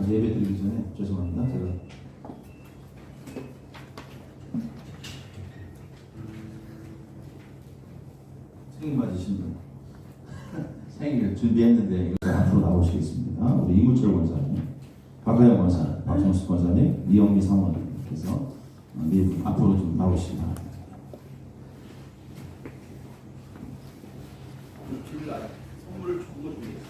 예배 드리기 전에 죄송합니다. 제가 생일 맞으신 분 생일 준비했는데 앞으로 나오시겠습니다. 우리 이무철 권사님, 박하영 권사님, 박성수 권사님, 이영미 사모님께서 앞으로 좀 나오시기 바랍니다. 선물을 주고 준비했습니다.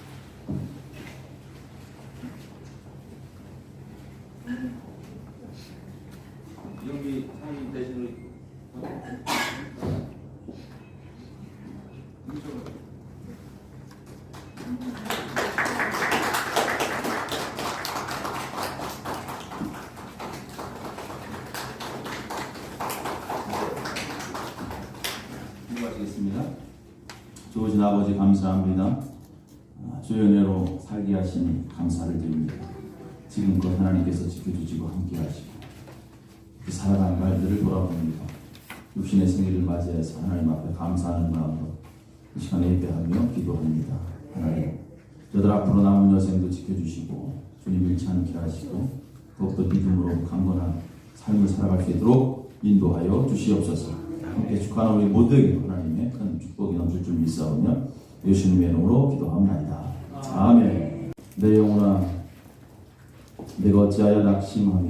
이영미 사모님 대신으로 기도하시겠습니다. 좋으신 아버지 감사합니다. 주의 은혜로 살게 하시니 감사를 드립니다. 지금껏 하나님께서 지켜주시고 함께 하시고 그 살아가는 날들을 돌아봅니다. 육신의 생일을 맞이해서 하나님 앞에 감사하는 마음으로 이 시간에 예배하며 기도합니다. 하나님, 저들 앞으로 남은 여생도 지켜주시고 주님 잃지 않게 하시고 더욱더 믿음으로 강건한 삶을 살아갈 수 있도록 인도하여 주시옵소서. 함께 축하하는 우리 모두에게 하나님의 큰 축복이 넘칠 줄 믿사오며 예수님의 이름으로 기도합니다. 아멘. 내 영혼아, 내가 어찌하여 낙심하며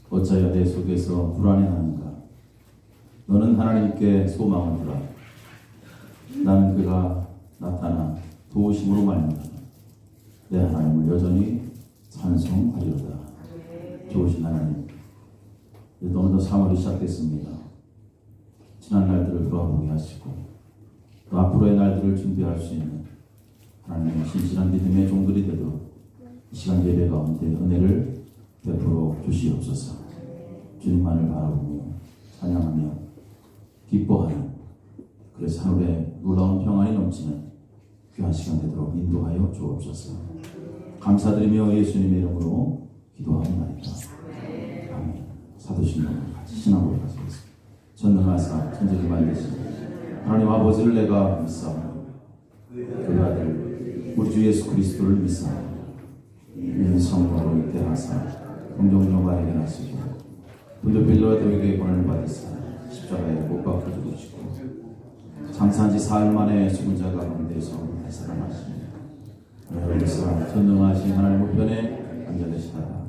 어찌하여 내 속에서 불안해하는가. 너는 하나님께 소망을 두라. 나는 그가 나타나 도우심으로 말미암아 내 하나님을 여전히 찬송하리로다. 좋으신 하나님, 오늘도 3월이 시작됐습니다. 지난 날들을 돌아보게 하시고 또 앞으로의 날들을 준비할 수 있는 하나님의 신실한 믿음의 종들이 되도록 이 시간 예배 가운데 은혜를 베풀어 주시옵소서. 주님만을 바라보며 찬양하며 기뻐하는, 그래서 하늘에 놀라운 평안이 넘치는 귀한 시간 되도록 인도하여 주옵소서. 감사드리며 예수님의 이름으로 기도합니다. 아멘. 사도신경을 같이 신앙으로 가시겠습니다. 전능하사 천지를 만드신 하나님 아버지를 내가 믿사오며 그 아들 우리 주 예수 그리스도를 믿사오며 이는 성령으로 잉태하사 동정녀 마리아에게 나시고 본토 빌라도에게 고난을 받으사 십자가에 못 박혀 죽으시고 장사한 지 사흘 만에 죽은 자 가운데서 살아나십니다. 여기서 전능하신 하나님 우편에 앉아계시다가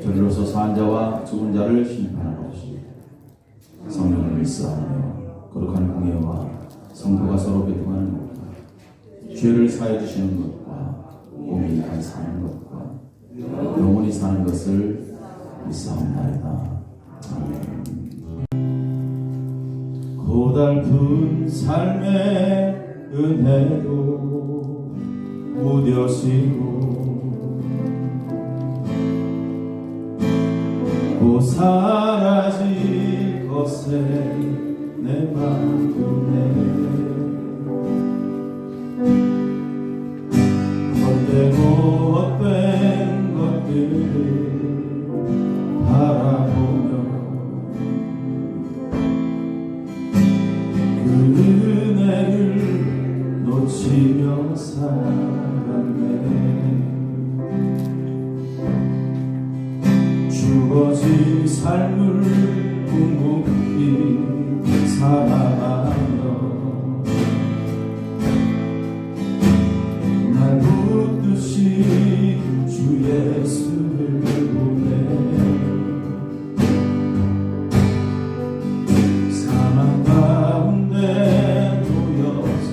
저리로서 산 자와 죽은 자를 심판하러 오십니다. 성령을 믿사오며 거룩한 공예와 성도가 서로 교통하는 것과 죄를 사해 주시는 것과 몸이 사는 것과 영원히 사는 것을 믿사옵나이다. 아멘. 고달픈 삶의 은혜도 무뎌지고 곧 사라질 것에 내 마음에 헛되고 헛된 것들을 바라보며 그 은혜를 놓치며 살았네. 죽어진 삶을 궁극히 살아가며 날 붙드신 주 예수를 보내 사망 가운데 놓여진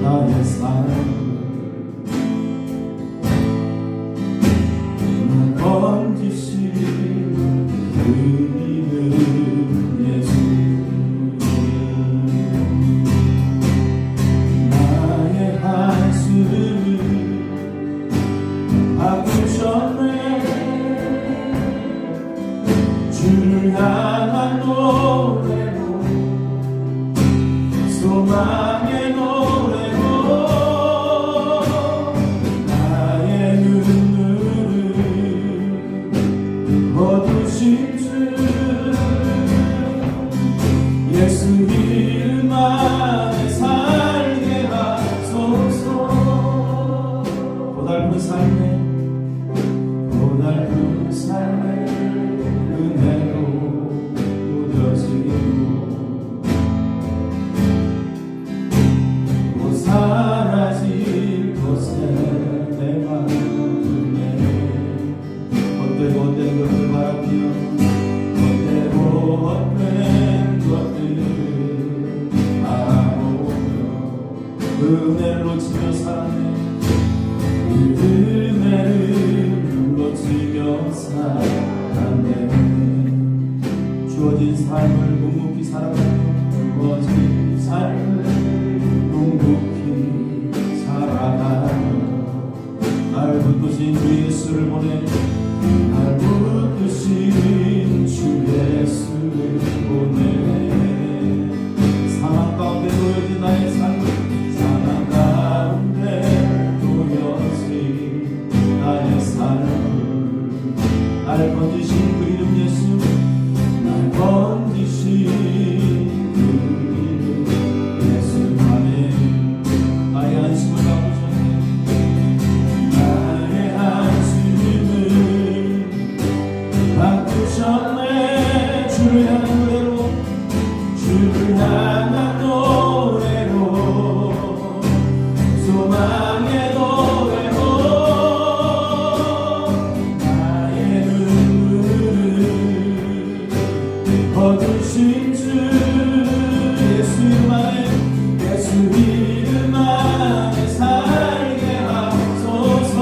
나의 삶을 날 건지신 그 이름 예수. 은혜를 놓치며 살았네. 은혜를 놓치며 살았네. 주어진 삶을 묵묵히 살아가며 주어진 삶을 묵묵히 살아가며 날 붙드신 주 예수를 보내 날 붙드신 주 예수를 보내 사망 가운데 놓여진 나의 삶을 사망 가운데 놓여진 나의 삶을 날 건지신 그 이름 예수 날 건지신 그 이름 예수 아멘. 나의 안심을 바꾸셨네. 나의 안심을 바꾸셨네. 주를 향한 노래로 주를 향한 노래로 소망의 노래로 나의 눈물을 거두신 주 예수 이름 안에 예수 이름 안에 살게 하소서.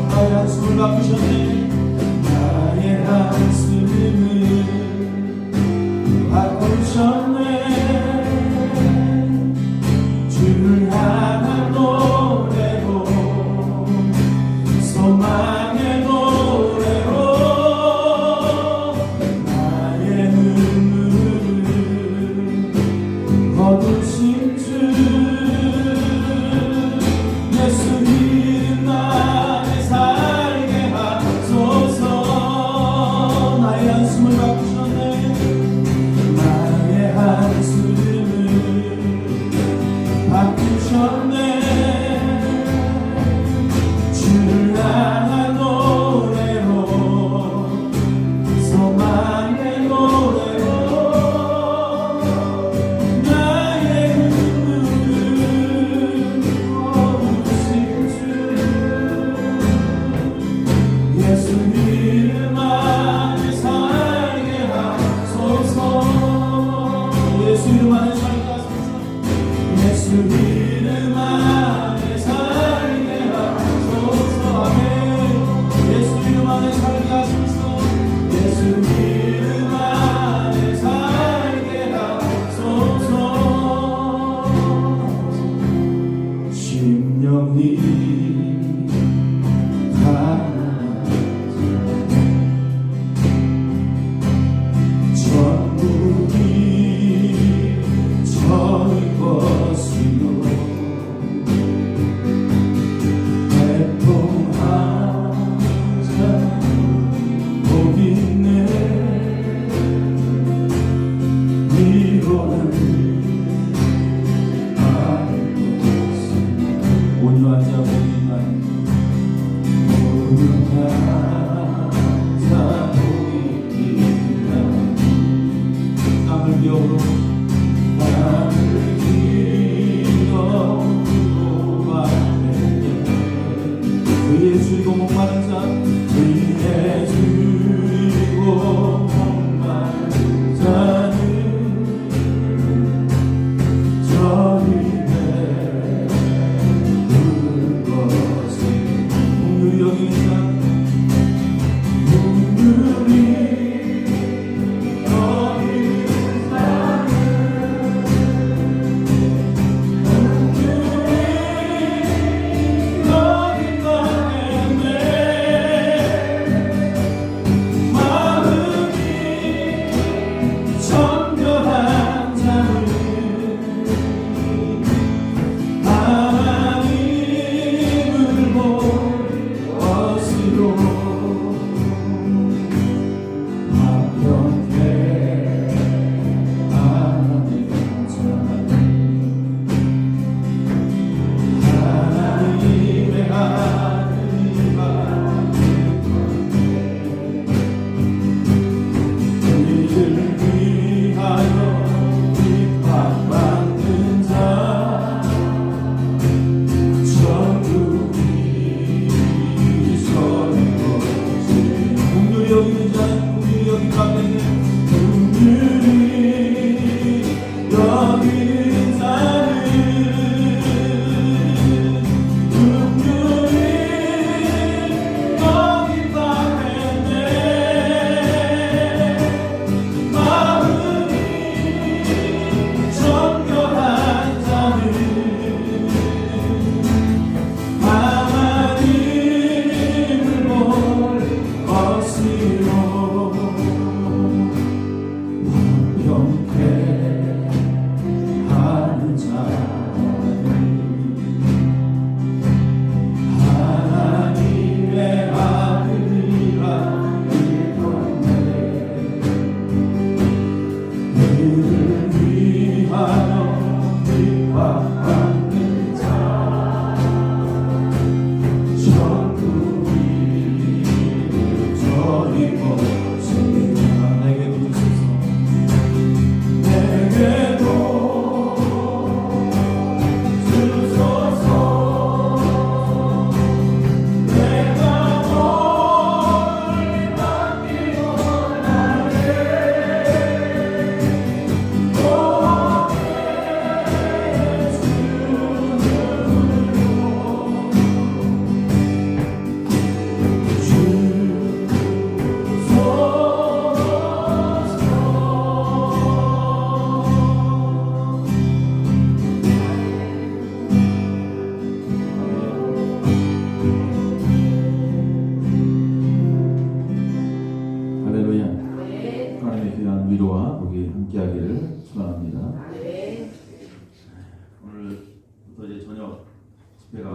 나의 한숨을 바꾸셨네. 나의 한숨을 바꾸셨네. 주를 향한 노래로 소망의 노래로 나의 눈물을 거두신 주 예수 이름 안에 살게 하소서. 나의 한숨을 바꾸셨네. 나의 한숨을 바꾸셨네. 주를 향한 노래로 소망의 노래로 나의 눈물을 거두신 주 예수 이름 안에 살게 하소서. 예수 이름 안에 살게 하소서. 예수 이름 안에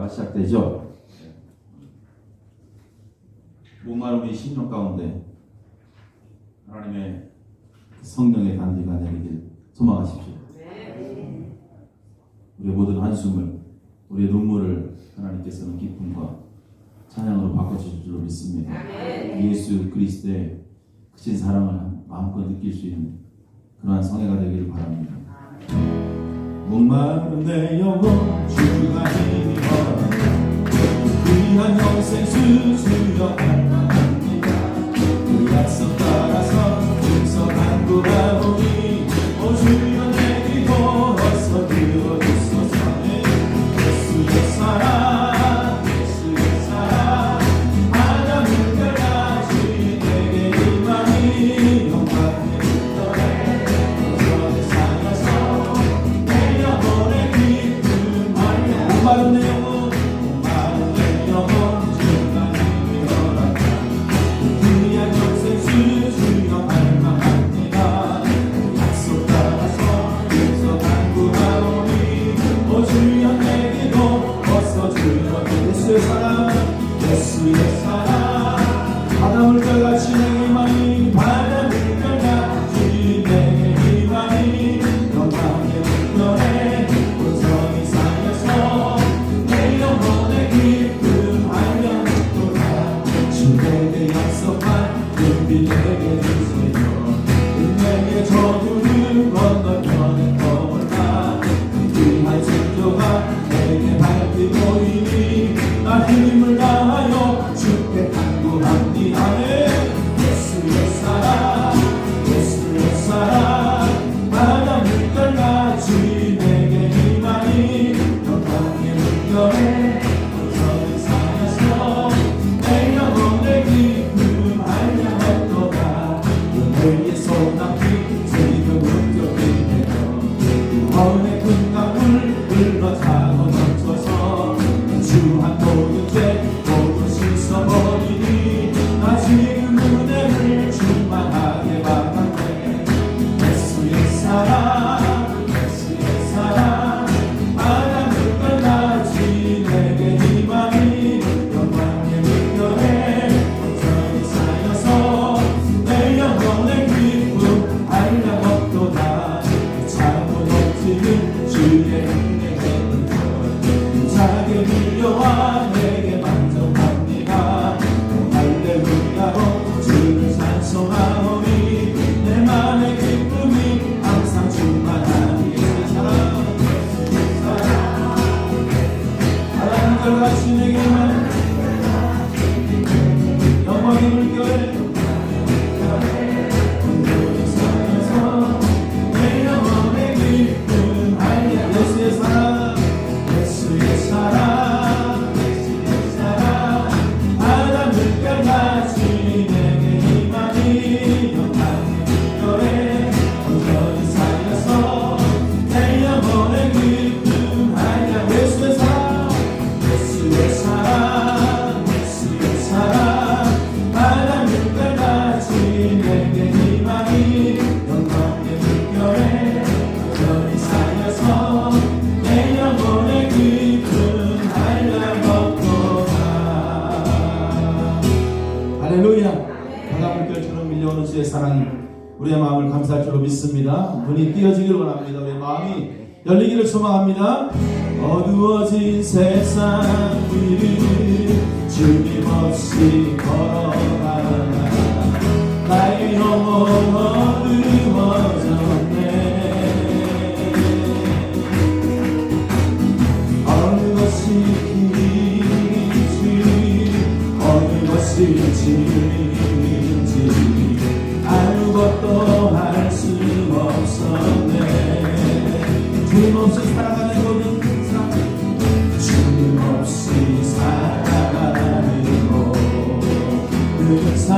역사가 시작되죠. 목마른 우리 심령 가운데 하나님의 성령의 단비가 내리길 소망하십시오. 우리의 모든 한숨을, 우리의 눈물을 하나님께서는 기쁨과 찬양으로 바꿔주실 줄로 믿습니다. 예수 그리스도의 크신 사랑을 마음껏 느낄 수 있는 그러한 성회가 되기를 바랍니다. 목마른 내 영혼 주가 힘입어 귀한 영생 수수여 갈망합니다. 그 약속 따라서 증서한 구하오니 오 주여 내 기도 어서 들어주소서. 예수의 사랑 예수의 사랑 하나님 별나시 내게 임하니 영광의 빛더래 어서 살아서 내 영혼의 기쁨 하며 목마른 내 영혼 목마른 내 영혼 주가 힘이어라. 귀한 영생 수주여 갈망합니다. 약속 따라서 예서 간구하오니 오 주여 내 기도 어서 주여. 예수의 사랑 예수의 사랑 바닷물 별같이 내게 임하니 바닷물 별같이 내게 임하니 영광의 빛별에 온전히 쌓여서 내 영혼의 기쁨 알려놓도다. 주 내게 약속한 은비 내게 주세요. 은혜의 저주를 건너편에 떠올라 귀한 생조가 내게 밟히고 이니 나 힘을 다하여 주께 간구합니다. 예수의 사랑 예수의 사랑 바닷물 별같이 내게 임하니 영광의 물결에 온전히 쌓여서 내 영혼의 기쁨 알려놓도다. 은혜의 소낙비 지금 음격이네요. 구원의 큰 강물 흘러차고 넘쳐서 주한 모든 죄 모두 씻어버리니 나 지금 은혜를 충만하게 받았네. 예수의 사랑 예수의 사랑 바닷물 별같이 내게 임하니 영광의 물결에 온전히 쌓여서 내 영혼의 기쁨 알려먹도다. 차고 넘치는 주의 은혜의 물결 자게 밀려와 내게 만족합니다. 할렐루야로 주를 찬송하오니 내 맘의 기쁨이 항상 충만하니. 예수의 사랑 바람 별같이 내게만 영광의 물결에 온전히 쌓여서 내 영혼의 기쁨 알려. 예수의 사랑 예수의 사랑 예수의 사랑 바닷물 별같이 내게 임하니 영광의 물결에 온전히 쌓여서 내 영혼의 기쁨 알려. 예수의 사랑 예수의 사랑 예수의 사랑 바닷물 별같이 내게 임하니 영광의 물결에 온전히 쌓여서 내 영혼의 기쁨 알려먹도다. 할렐루야. 바닷물결처럼 밀려오는 주의 사랑이 우리의 마음을 감사할 줄로 믿습니다. 눈이 띄어지기를 원합니다. 우리의 마음이 열리기를 소망합니다. 어두워진 세상 위를 주님 없이 걸어가나 나의 영혼 어두워졌네. 어느 것이 길인지 어느 것이 진리인지 아무것도 할 수 없었네. 주님 없이 살아가는 모든 삶 주님 없이 살아가는 모든 삶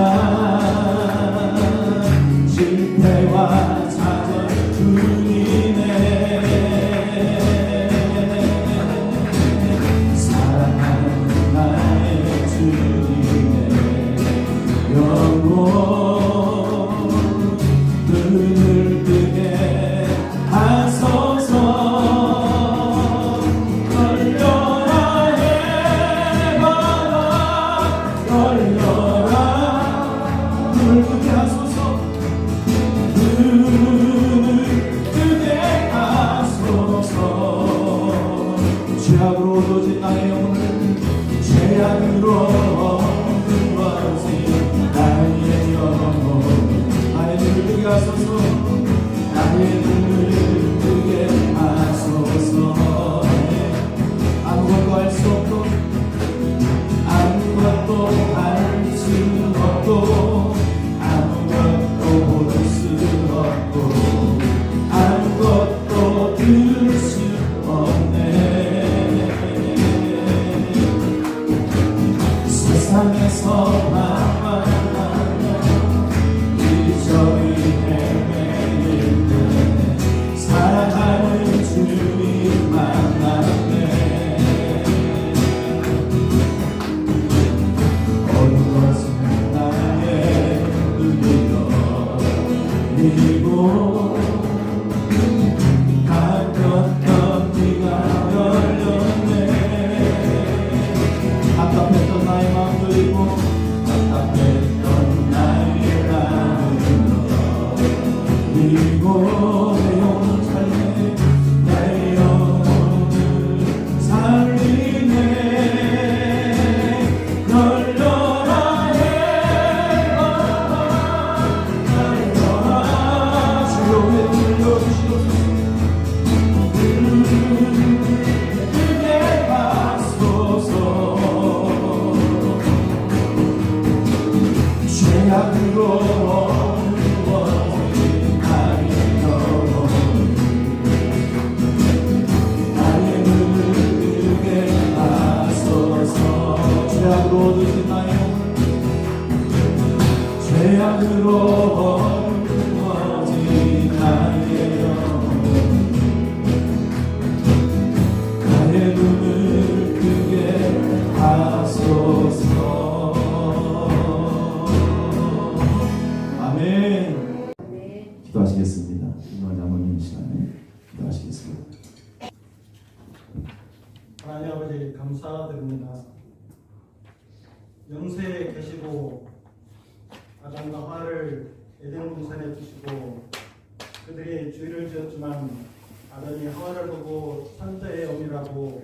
하나님 아버지 감사드립니다. 영세에 계시고 아담과 하와를 에덴 동산에 두시고 그들이 죄를 지었지만 아담이 하와를 보고 산자의 어미라고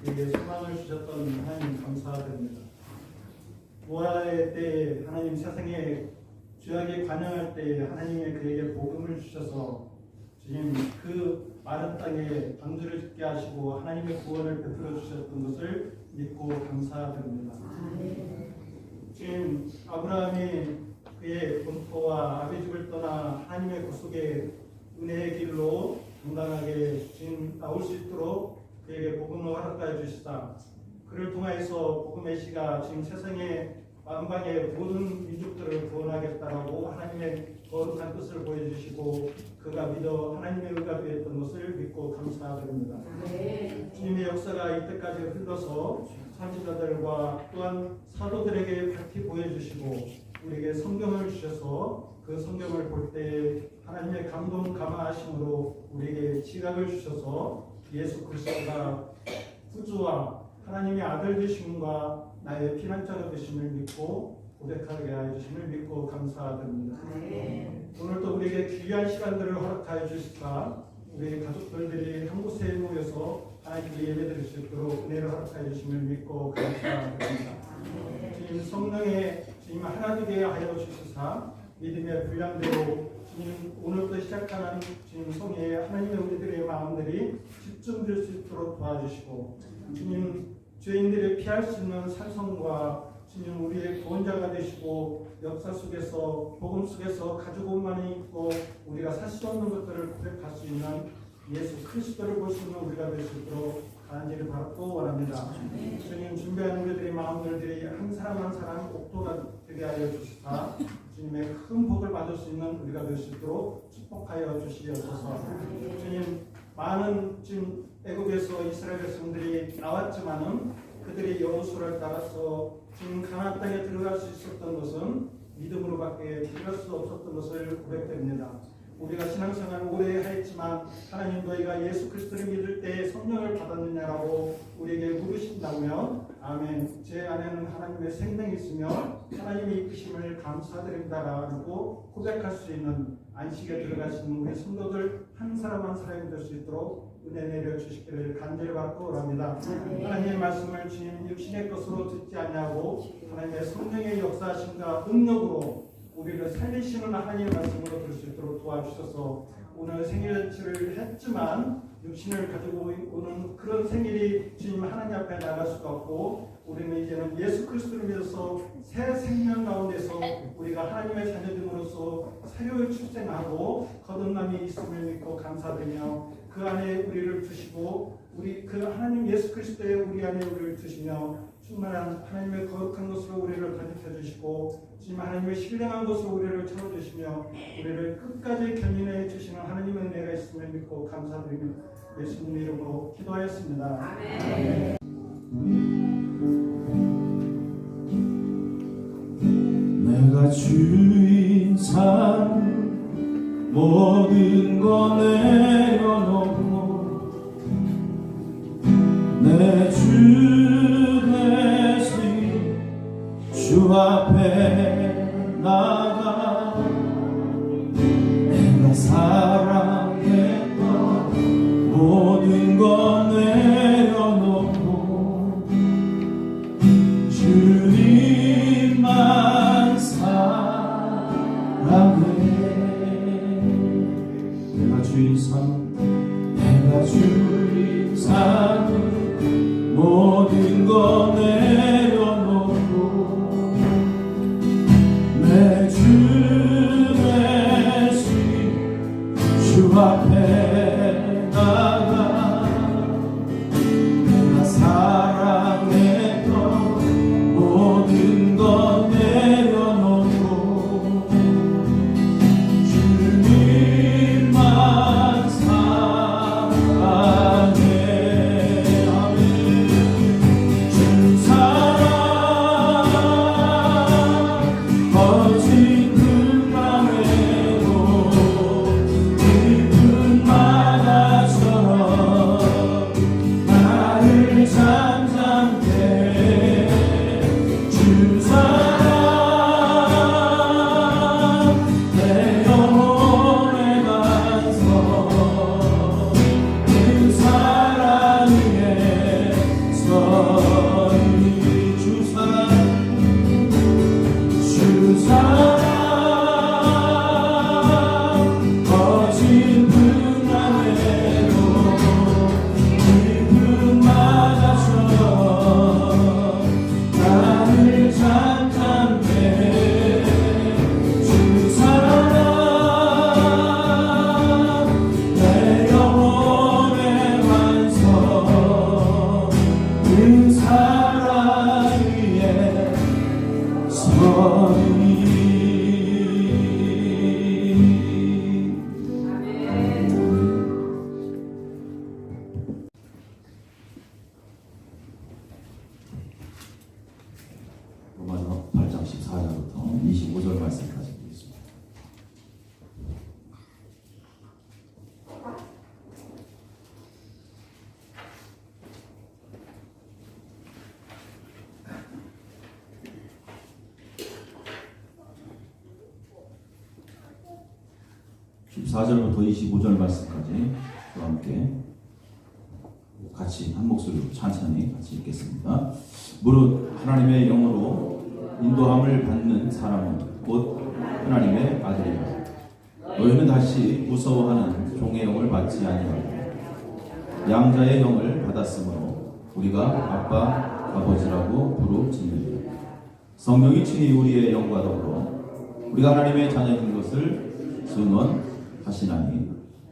그에게 소망을 주셨던 하나님 감사드립니다. 노아의 때에 하나님 세상에 죄악이 관영할 때에 하나님의 그에게 복음을 주셔서 주님 그 마른 땅에 방주를 짓게 하시고 하나님의 구원을 베풀어 주셨던 것을 믿고 감사드립니다. 주님 아브라함이 그의 본토와 아비 집을 떠나 하나님의 구속의 은혜의 길로 당당하게 주님 나올 수 있도록 그에게 복음을 허락하여 주시다. 그를 통하여서 복음의 씨가 지금 세상의 만방의 모든 민족들을 구원하겠다라고 하나님의 거룩한 뜻을 보여주시고 그가 믿어 하나님의 의가 되었던 것을 믿고 감사드립니다. 주님의 역사가 이때까지 흘러서 선지자들과 또한 사도들에게 밝히 보여주시고 우리에게 성경을 주셔서 그 성경을 볼 때 하나님의 감동 감화하심으로 우리에게 지각을 주셔서 예수 그리스도가 구주와 하나님의 아들 되심과 나의 피난자가 되심을 믿고 고백하게 하여 주심을 믿고 감사드립니다. 오늘도 우리에게 귀한 시간들을 허락하여 주시다. 우리 가족들이 한 곳에 모여서 하나님께 예배드릴 수 있도록 은혜를 허락하여 주심을 믿고 감사드립니다. 주님 성령의 주님 하나 되게 하여 주시사 믿음의 분량대로 주님 오늘부터 시작하는 주님 성에 하나님의 우리들의 마음들이 집중될 수 있도록 도와주시고 주님 죄인들이 피할 수 있는 산성과 주님 우리의 구원자가 되시고 역사 속에서 복음 속에서 가죽옷만이 있고 우리가 살 수 없는 것들을 고백할 수 있는 예수 그리스도를 볼 수 있는 우리가 될 수 있도록 간절히 바라고 원합니다. 주님 준비하는 우리들의 마음들이 한 사람 한 사람 옥도가 되게 하여 주시사 주님의 큰 복을 받을 수 있는 우리가 될 수 있도록 축복하여 주시옵소서. 주님 많은 지금 애국에서 이스라엘 백성들이 나왔지만은 그들이 여호수아를 따라서 지금 가나안 땅에 들어갈 수 있었던 것은 믿음으로밖에 들어갈 수 없었던 것을 고백됩니다. 우리가 신앙생활을 오래 하였지만 하나님 너희가 예수 그리스도를 믿을 때 성령을 받았느냐라고 우리에게 물으신다면 아멘. 제 안에는 하나님의 생명이 있으며 하나님의 이끄심을 감사드립니다라고 고백할 수 있는 안식에 들어가시는 우리 성도들 한 사람 한 사람이 될 수 있도록 은혜 내려 주시기를 간절히 받고 합니다. 하나님의 말씀을 주님 육신의 것으로 듣지 않냐고 하나님의 성령의 역사하심과 능력으로 우리를 살리시는 하나님의 말씀으로 들 수 있도록 도와주셔서 오늘 생일잔치를 했지만 육신을 가지고 오는 그런 생일이 주님 하나님 앞에 나갈 수가 없고 우리는 이제는 예수 그리스도를 믿어서 새 생명 가운데서 우리가 하나님의 자녀됨으로써 새로 출생하고 거듭남이 있음을 믿고 감사드리며 그 안에 우리를 두시고 우리 그 하나님 예수 그리스도의 우리 안에 우리를 두시며 충만한 하나님의 거룩한 것으로 우리를 가득해 주시고 지금 하나님의 신령한 것으로 우리를 채워주시며 우리를 끝까지 견인해 주시는 하나님의 은혜가 있음을 믿고 감사드리며 예수님 이름으로 기도하였습니다. 아멘. 내가 주인 산 모든 거 내려놓고 내 주 대신 주 앞에 나가 내가 사랑했던 모든 거 내려놓고 주님만 사랑해. 내가 주인 삼 내가 주인 삼 모든 거 내려놓고 잠잠케 주 사랑 내 영혼의 반석 그 사랑 위에 서리 주 사랑 거친 분야에도 깊은 바다처럼 나를 잠잠케 주 사랑 내 영혼의 완성 그 사랑 위에 서리 로마서 8장 14절부터 25절 말씀까지 보겠습니다. (14절부터 25절) 말씀까지 저와 함께 같이 한 목소리로 천천히 같이 읽겠습니다. 무릇 하나님의 영으로 인도함을 받는 사람은 곧 하나님의 아들이라. 너희는 다시 무서워하는 종의 영을 받지 아니하고 양자의 영을 받았으므로 우리가 아빠 아버지라고 부르짖느니라. 성령이 친히 우리의 영과 더불어 우리가 하나님의 자녀인 것을 증언하시나니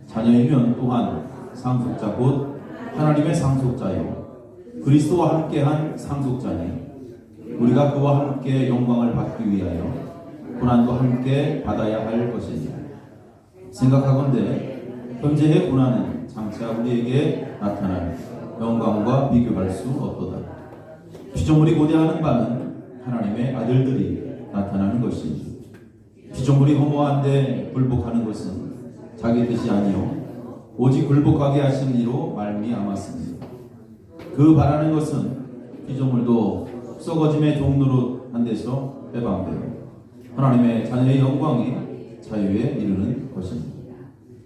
자녀이면 또한 상속자 곧 하나님의 상속자요 그리스도와 함께한 상속자니 우리가 그와 함께 영광을 받기 위하여 고난도 함께 받아야 할 것이니 생각하건대 현재의 고난은 장차 우리에게 나타날 영광과 비교할 수 없도다. 피조물이 고대하는 바는 하나님의 아들들이 나타나는 것이니 피조물이 허무한데 굴복하는 것은 자기 뜻이 아니요 오직 굴복하게 하신 이로 말미암았습니다. 그 바라는 것은 피조물도 썩어짐의 종로로 한 데서 빼방되어 하나님의 자녀의 영광이 자유에 이르는 것입니다.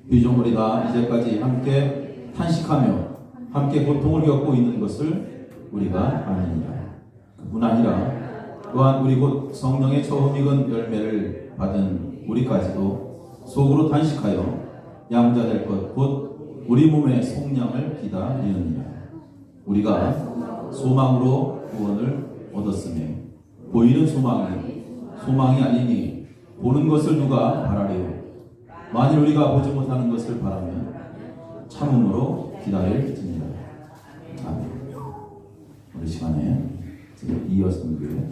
피조물이 다 이제까지 함께 탄식하며 함께 고통을 겪고 있는 것을 우리가 아니니라. 그뿐 아니라 또한 우리 곧 성령의 처음 익은 열매를 받은 우리까지도 속으로 단식하여 양자될 것 곧 우리 몸의 속량을 기다리느니라. 우리가 소망으로 구원을 얻었으며 보이는 소망이 아니니 보는 것을 누가 바라리요. 만일 우리가 보지 못하는 것을 바라면 참음으로 기다릴지니라. 아멘. 우리 시간에 이어서 교회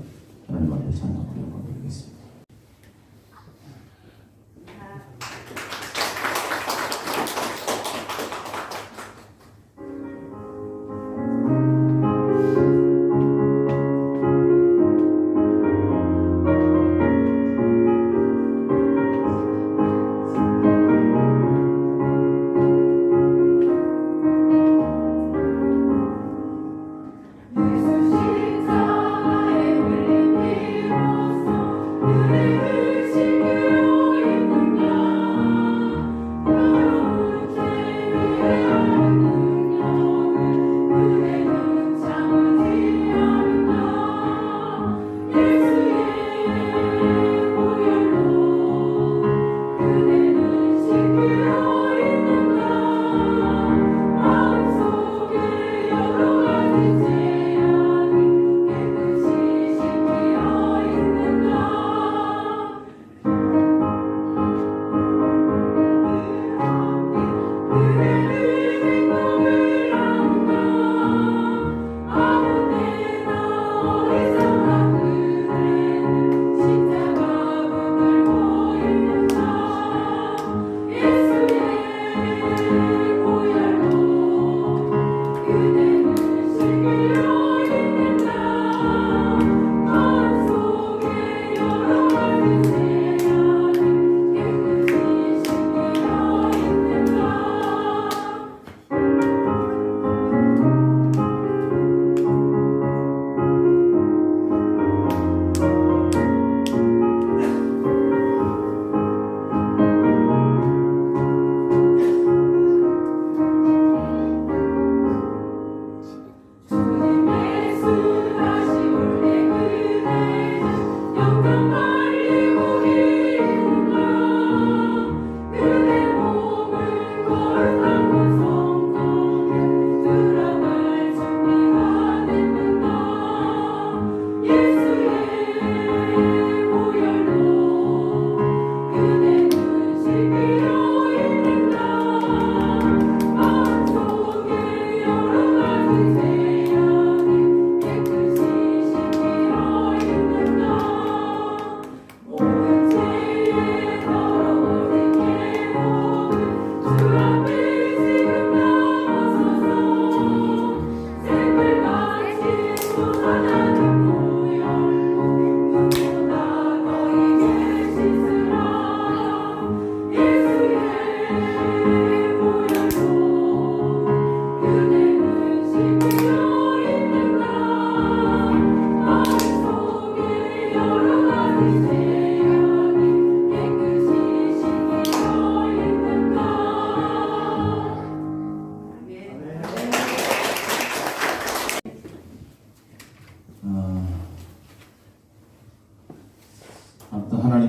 하나님 앞에 찬양하고 영광드리겠습니다. 예수 십자가에 울린 피로써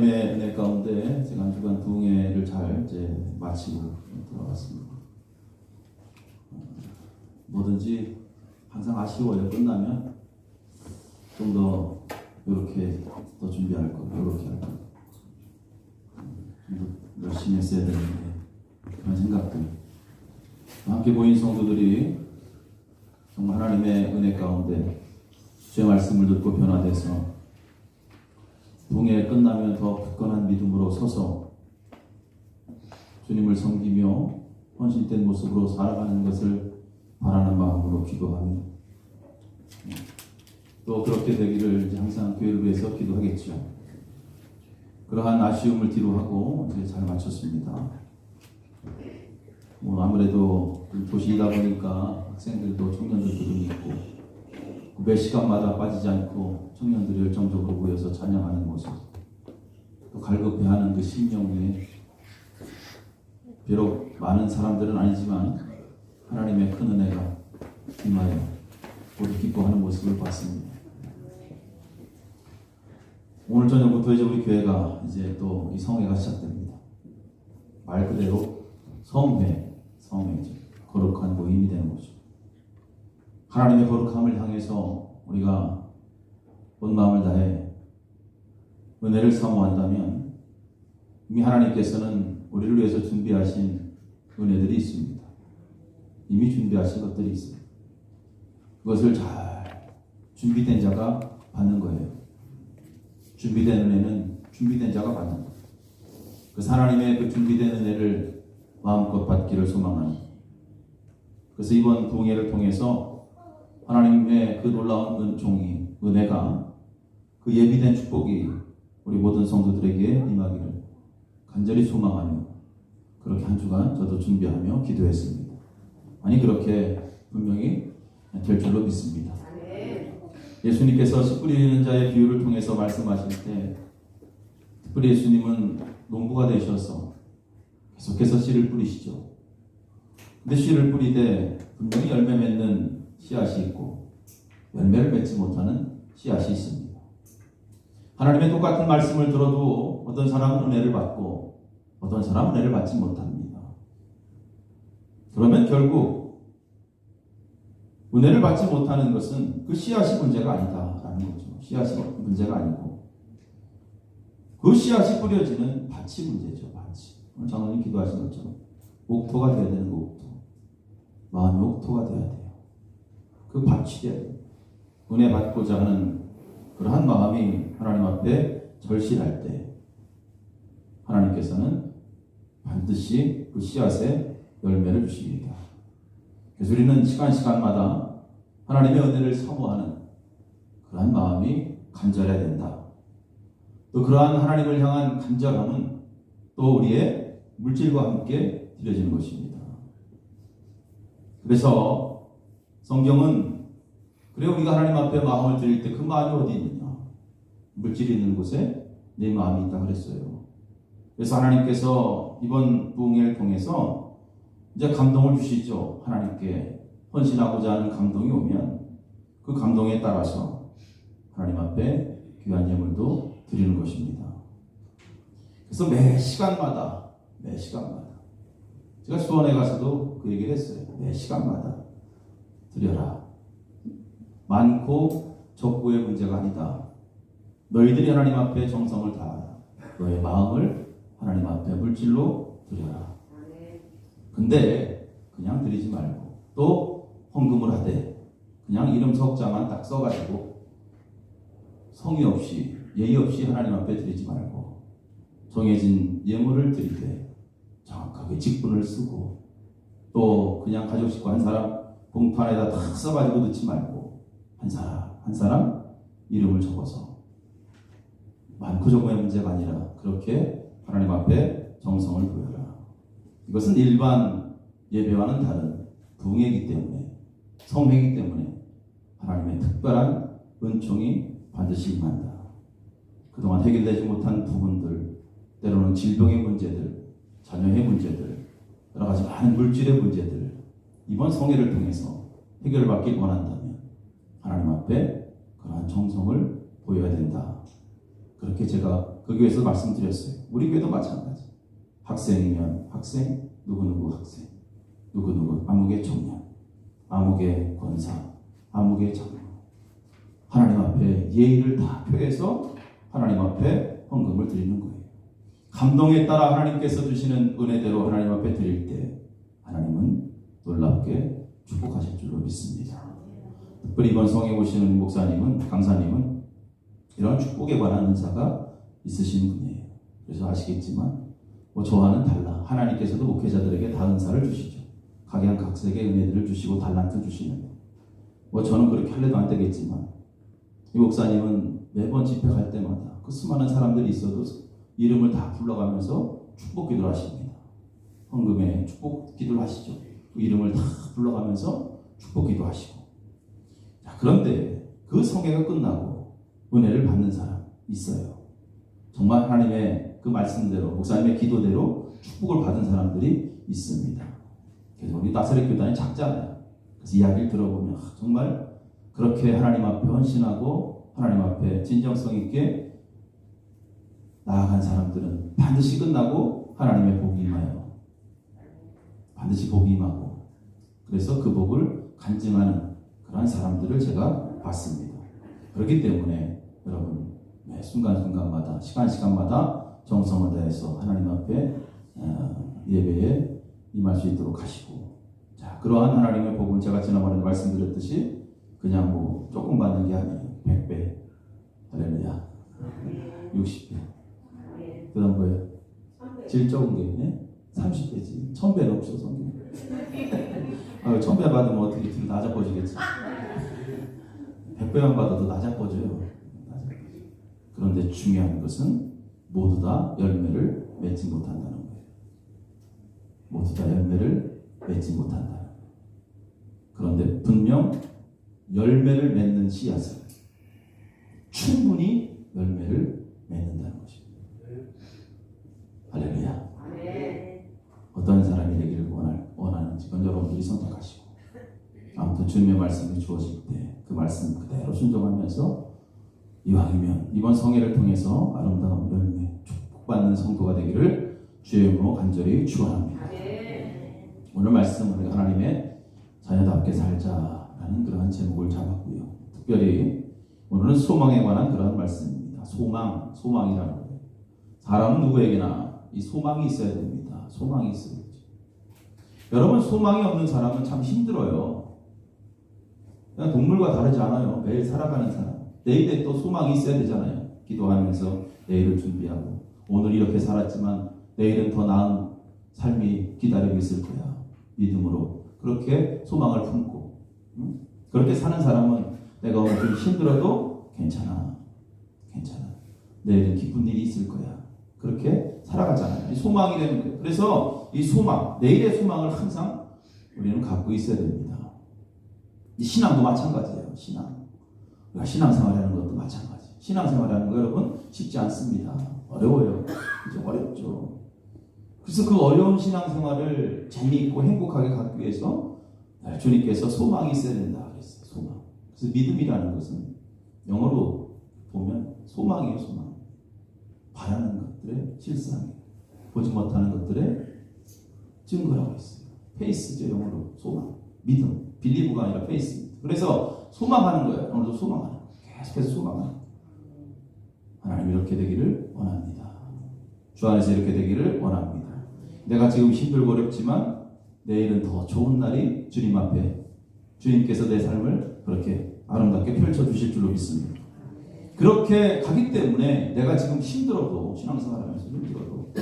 하나님의 은혜 가운데 제가 한 주간 부흥회를 잘 이제 마치고 돌아왔습니다. 뭐든지 항상 아쉬워요. 끝나면 좀 더 이렇게 더 준비할 거, 이렇게 할 거, 좀 더 열심히 했어야 되는데 그런 생각들. 함께 모인 성도들이 정말 하나님의 은혜 가운데 주의 말씀을 듣고 변화돼서 동해 끝나면 더 굳건한 믿음으로 서서 주님을 섬기며 헌신된 모습으로 살아가는 것을 바라는 마음으로 기도하며 또 그렇게 되기를 항상 교회를 위해서 기도하겠죠. 그러한 아쉬움을 뒤로하고 이제 잘 마쳤습니다. 아무래도 도시이다 보니까 학생들도 청년들도 좀 있고 매 시간마다 빠지지 않고 청년들이 열정적으로 모여서 찬양하는 모습, 또 갈급해하는 그 심령에 비록 많은 사람들은 아니지만 하나님의 큰 은혜가 임하여 모두 기뻐하는 모습을 봤습니다. 오늘 저녁부터 이제 우리 교회가 이제 또 이 성회가 시작됩니다. 말 그대로 성회죠. 거룩한 모임이 되는 거죠. 하나님의 거룩함을 향해서 우리가 온 마음을 다해 은혜를 사모한다면 이미 하나님께서는 우리를 위해서 준비하신 은혜들이 있습니다. 이미 준비하신 것들이 있어요. 그것을 잘 준비된 자가 받는 거예요. 준비된 은혜는 준비된 자가 받는 거예요. 그래서 하나님의 그 준비된 은혜를 마음껏 받기를 소망하는 거예요. 그래서 이번 부흥회를 통해서 하나님의 그 놀라운 은혜가 그 예비된 축복이 우리 모든 성도들에게 임하기를 간절히 소망하며 그렇게 한 주간 저도 준비하며 기도했습니다. 아니 그렇게 분명히 될 줄로 믿습니다. 예수님께서 씨 뿌리는 자의 비유를 통해서 말씀하실 때 특별히 예수님은 농부가 되셔서 계속해서 씨를 뿌리시죠. 근데 씨를 뿌리되 분명히 열매 맺는 씨앗이 있고 열매를 맺지 못하는 씨앗이 있습니다. 하나님의 똑같은 말씀을 들어도 어떤 사람은 은혜를 받고 어떤 사람은 은혜를 받지 못합니다. 그러면 결국 은혜를 받지 못하는 것은 그 씨앗이 문제가 아니다라는 거죠. 씨앗이 문제가 아니고 그 씨앗이 뿌려지는 밭이 문제죠. 밭이. 오늘 장로님 기도하신 것처럼 옥토가 되어야 되는 거 옥토. 마음이 옥토가 되어야 돼요. 그 밭이 돼야 돼요. 은혜 받고자 하는 그러한 마음이 하나님 앞에 절실할 때 하나님께서는 반드시 그 씨앗에 열매를 주십니다. 그래서 우리는 시간마다 하나님의 은혜를 사모하는 그러한 마음이 간절해야 된다. 또 그러한 하나님을 향한 간절함은 또 우리의 물질과 함께 드려지는 것입니다. 그래서 성경은 그래 우리가 하나님 앞에 마음을 드릴 때 그 마음이 어디 있느냐? 물질이 있는 곳에 내 마음이 있다 그랬어요. 그래서 하나님께서 이번 부흥회를 통해서 이제 감동을 주시죠. 하나님께 헌신하고자 하는 감동이 오면 그 감동에 따라서 하나님 앞에 귀한 예물도 드리는 것입니다. 그래서 매 시간마다 제가 수원에 가서도 그 얘기를 했어요. 매 시간마다 드려라. 많고 적고의 문제가 아니다. 너희들이 하나님 앞에 정성을 다하라. 너의 마음을 하나님 앞에 물질로 드려라. 근데 그냥 드리지 말고 또 헌금을 하되 그냥 이름 석자만 딱 써가지고 성의 없이 예의 없이 하나님 앞에 드리지 말고 정해진 예물을 드리되 정확하게 직분을 쓰고 또 그냥 가족 식구 한 사람 봉투 안에다 딱 써가지고 넣지 말고 한 사람 이름을 적어서 많고 적고의 문제가 아니라 그렇게 하나님 앞에 정성을 보여라. 이것은 일반 예배와는 다른 부흥회이기 때문에 성회이기 때문에 하나님의 특별한 은총이 반드시 임한다. 그동안 해결되지 못한 부분들, 때로는 질병의 문제들, 자녀의 문제들, 여러 가지 많은 물질의 문제들 이번 성회를 통해서 해결받길 원한다면 하나님 앞에 그러한 정성을 보여야 된다. 그렇게 제가 그 교회에서 말씀드렸어요. 우리 교회도 마찬가지. 학생이면 학생, 누구누구 학생, 누구누구 아무개 청년, 아무개 권사, 아무개 장로. 하나님 앞에 예의를 다 표해서 하나님 앞에 헌금을 드리는 거예요. 감동에 따라 하나님께서 주시는 은혜대로 하나님 앞에 드릴 때 하나님은 놀랍게 축복하실 줄로 믿습니다. 특별히 이번 성에 오시는 목사님은, 강사님은 이런 축복에 관한 은사가 있으신 분이에요. 그래서 아시겠지만 저와는 달라. 하나님께서도 목회자들에게 다 은사를 주시죠. 각양각색의 은혜들을 주시고 달란트 주시는. 저는 그렇게 할래도 안 되겠지만 이 목사님은 매번 집회 갈 때마다 그 수많은 사람들이 있어도 이름을 다 불러가면서 축복 기도를 하십니다. 헌금에 축복 기도를 하시죠. 그 이름을 다 불러가면서 축복 기도하시고. 자, 그런데 그 성회가 끝나고 은혜를 받는 사람 있어요. 정말 하나님의 그 말씀대로, 목사님의 기도대로 축복을 받은 사람들이 있습니다. 그래서 우리 나사렛 교단이 작잖아요. 그래서 이야기를 들어보면 정말 그렇게 하나님 앞에 헌신하고 하나님 앞에 진정성 있게 나아간 사람들은 반드시 끝나고 하나님의 복이 임하여 반드시 복이 임하고, 그래서 그 복을 간증하는 그러한 사람들을 제가 봤습니다. 그렇기 때문에 여러분 매 순간순간마다 시간마다 정성을 다해서 하나님 앞에 예배에 임할 수 있도록 하시고, 자, 그러한 하나님의 복은 제가 지난번에 말씀드렸듯이 그냥 조금 받는 게 아니에요. 100배, 할렐루야, 60배, 그 다음 뭐예요? 제일 적은 게 30배지. 1000배는 없어 성경. 1000배 받으면 어떻게 뒤로 낮아버지겠지. 100배만 받아도 낮아버져요. 그런데 중요한 것은 모두 다 열매를 맺지 못한다는 거예요. 모두 다 열매를 맺지 못한다. 그런데 분명 열매를 맺는 씨앗은 충분히 열매를 맺는다는 것입니다. 할렐루야. 어떤 사람이 되기를 원하는지 그건 여러분들이 선택하시고, 아무튼 주님의 말씀이 주어질 때 그 말씀 그대로 순종하면서 이왕이면 이번 성회를 통해서 아름다운 열매, 축복받는 성도가 되기를 주의 이름으로 간절히 축원합니다. 오늘 말씀은 우리가 하나님의 자녀답게 살자라는 그러한 제목을 잡았고요. 특별히 오늘은 소망에 관한 그러한 말씀입니다. 소망이라는 거예요. 사람은 누구에게나 이 소망이 있어야 됩니다. 소망이 있어야죠. 여러분, 소망이 없는 사람은 참 힘들어요. 그냥 동물과 다르지 않아요. 매일 살아가는 사람. 내일에 또 소망이 있어야 되잖아요. 기도하면서 내일을 준비하고, 오늘 이렇게 살았지만 내일은 더 나은 삶이 기다리고 있을 거야. 믿음으로 그렇게 소망을 품고, 그렇게 사는 사람은 내가 오늘 좀 힘들어도 괜찮아. 내일은 기쁜 일이 있을 거야. 그렇게 살아가잖아요. 소망이 되는 거예요. 그래서 이 소망, 내일의 소망을 항상 우리는 갖고 있어야 됩니다. 이 신앙도 마찬가지예요. 우리가 신앙생활하는 것도 마찬가지. 신앙생활하는 거 여러분 쉽지 않습니다. 어려워요. 좀 어렵죠. 그래서 그 어려운 신앙생활을 재미있고 행복하게 갖기 위해서 주님께서 소망이 있어야 된다 그랬어요. 소망. 그래서 믿음이라는 것은 영어로 보면 소망이에요. 소망. 바라는 것들의 실상이에요. 보지 못하는 것들의 증거라고 했어요. 페이스죠. 영어로 소망. 믿음. 빌리브가 아니라 페이스. 그래서 소망하는 거예요. 오늘도 소망하는 거예요. 계속해서 소망하는 거예요. 하나님 이렇게 되기를 원합니다. 주 안에서 이렇게 되기를 원합니다. 내가 지금 힘들고 어렵지만 내일은 더 좋은 날이 주님 앞에, 주님께서 내 삶을 그렇게 아름답게 펼쳐주실 줄로 믿습니다. 그렇게 가기 때문에 내가 지금 힘들어도, 신앙생활하면서 힘들어도,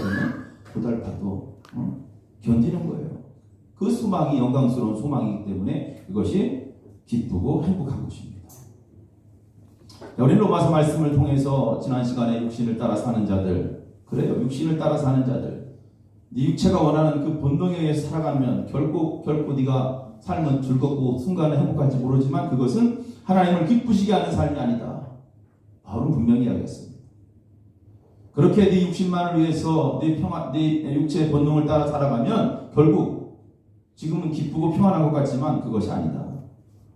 고달파도 견디는 거예요. 그 소망이 영광스러운 소망이기 때문에 이것이 기쁘고 행복한 것입니다. 우리 로마서 말씀을 통해서 지난 시간에 육신을 따라 사는 자들, 그래요. 육신을 따라 사는 자들, 네 육체가 원하는 그 본능에 의해서 살아가면 결코 네가 삶은 즐겁고 순간에 행복할지 모르지만 그것은 하나님을 기쁘시게 하는 삶이 아니다. 바울은 분명히 이야기했습니다. 그렇게 네 육신만을 위해서 네 육체의 본능을 따라 살아가면 결국 지금은 기쁘고 평안한 것 같지만 그것이 아니다.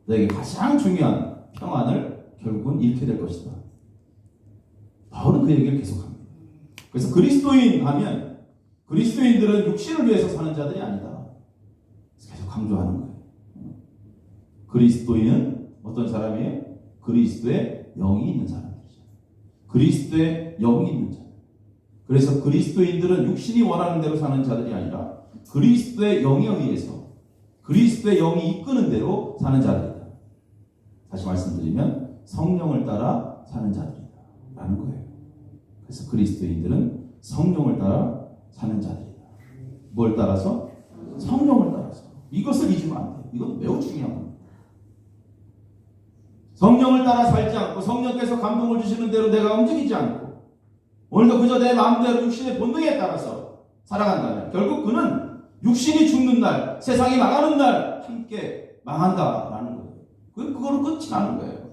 너에게 가장 중요한 평안을 결국은 잃게 될 것이다. 바울은 그 얘기를 계속합니다. 그래서 그리스도인 하면 그리스도인들은 육신을 위해서 사는 자들이 아니다. 계속 강조하는 거예요. 그리스도인은 어떤 사람이에요? 그리스도의 영이 있는 사람이죠. 그리스도의 영이 있는 자. 그래서 그리스도인들은 육신이 원하는 대로 사는 자들이 아니라 그리스도의 영에 의해서 그리스도의 영이 이끄는 대로 사는 자들이다. 다시 말씀드리면 성령을 따라 사는 자들이다 라는 거예요. 그래서 그리스도인들은 성령을 따라 사는 자들이다. 뭘 따라서? 성령을 따라서. 이것을 잊으면 안 돼요. 이건 매우 중요한 겁니다. 성령을 따라 살지 않고 성령께서 감동을 주시는 대로 내가 움직이지 않고 오늘도 그저 내 마음대로 육신의 본능에 따라서 살아간다면 결국 그는 육신이 죽는 날, 세상이 망하는 날 함께 망한다라는 거예요. 그거로 끝이 나는 거예요.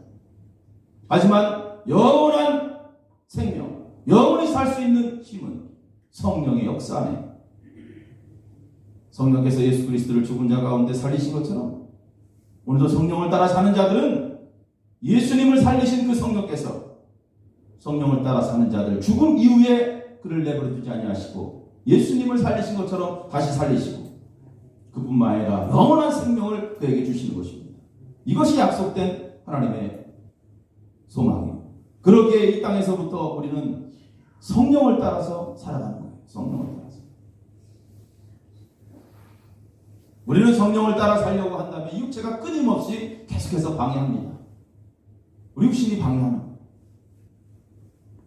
하지만 영원한 생명, 영원히 살 수 있는 힘은 성령의 역사 안에 성령께서 예수 그리스도를 죽은 자 가운데 살리신 것처럼 오늘도 성령을 따라 사는 자들은 예수님을 살리신 그 성령께서 성령을 따라 사는 자들 죽음 이후에 그를 내버려 두지 아니하시고 예수님을 살리신 것처럼 다시 살리시고 그뿐만 아니라 영원한 생명을 그에게 주시는 것입니다. 이것이 약속된 하나님의 소망이에요. 그렇게 이 땅에서부터 우리는 성령을 따라서 살아가는 거예요. 성령을 따라서. 우리는 성령을 따라 살려고 한다면 이 육체가 끊임없이 계속해서 방해합니다. 우리 육신이 방해하는 거예요.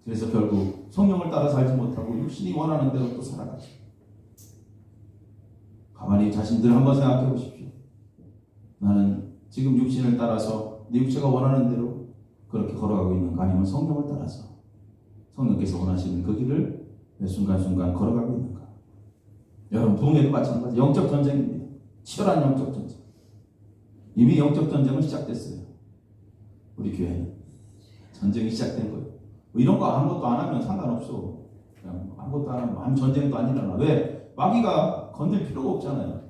그래서 결국 성령을 따라 살지 못하고 육신이 원하는 대로 또 살아가죠. 가만히 자신들 한번 생각해 보십시오. 나는 지금 육신을 따라서 내 육체가 원하는 대로 그렇게 걸어가고 있는가 아니면 성령을 따라서 성령께서 원하시는 그 길을 매 순간순간 걸어가고 있는가. 여러분 부흥회도 마찬가지 영적 전쟁입니다. 치열한 영적 전쟁. 이미 영적 전쟁은 시작됐어요. 우리 교회는 전쟁이 시작된 거예요. 뭐 이런 거 아무것도 안 하면 상관없어. 그냥 아무것도 안 하면 아무 전쟁도 안 일어나. 왜? 마귀가 건들 필요가 없잖아요.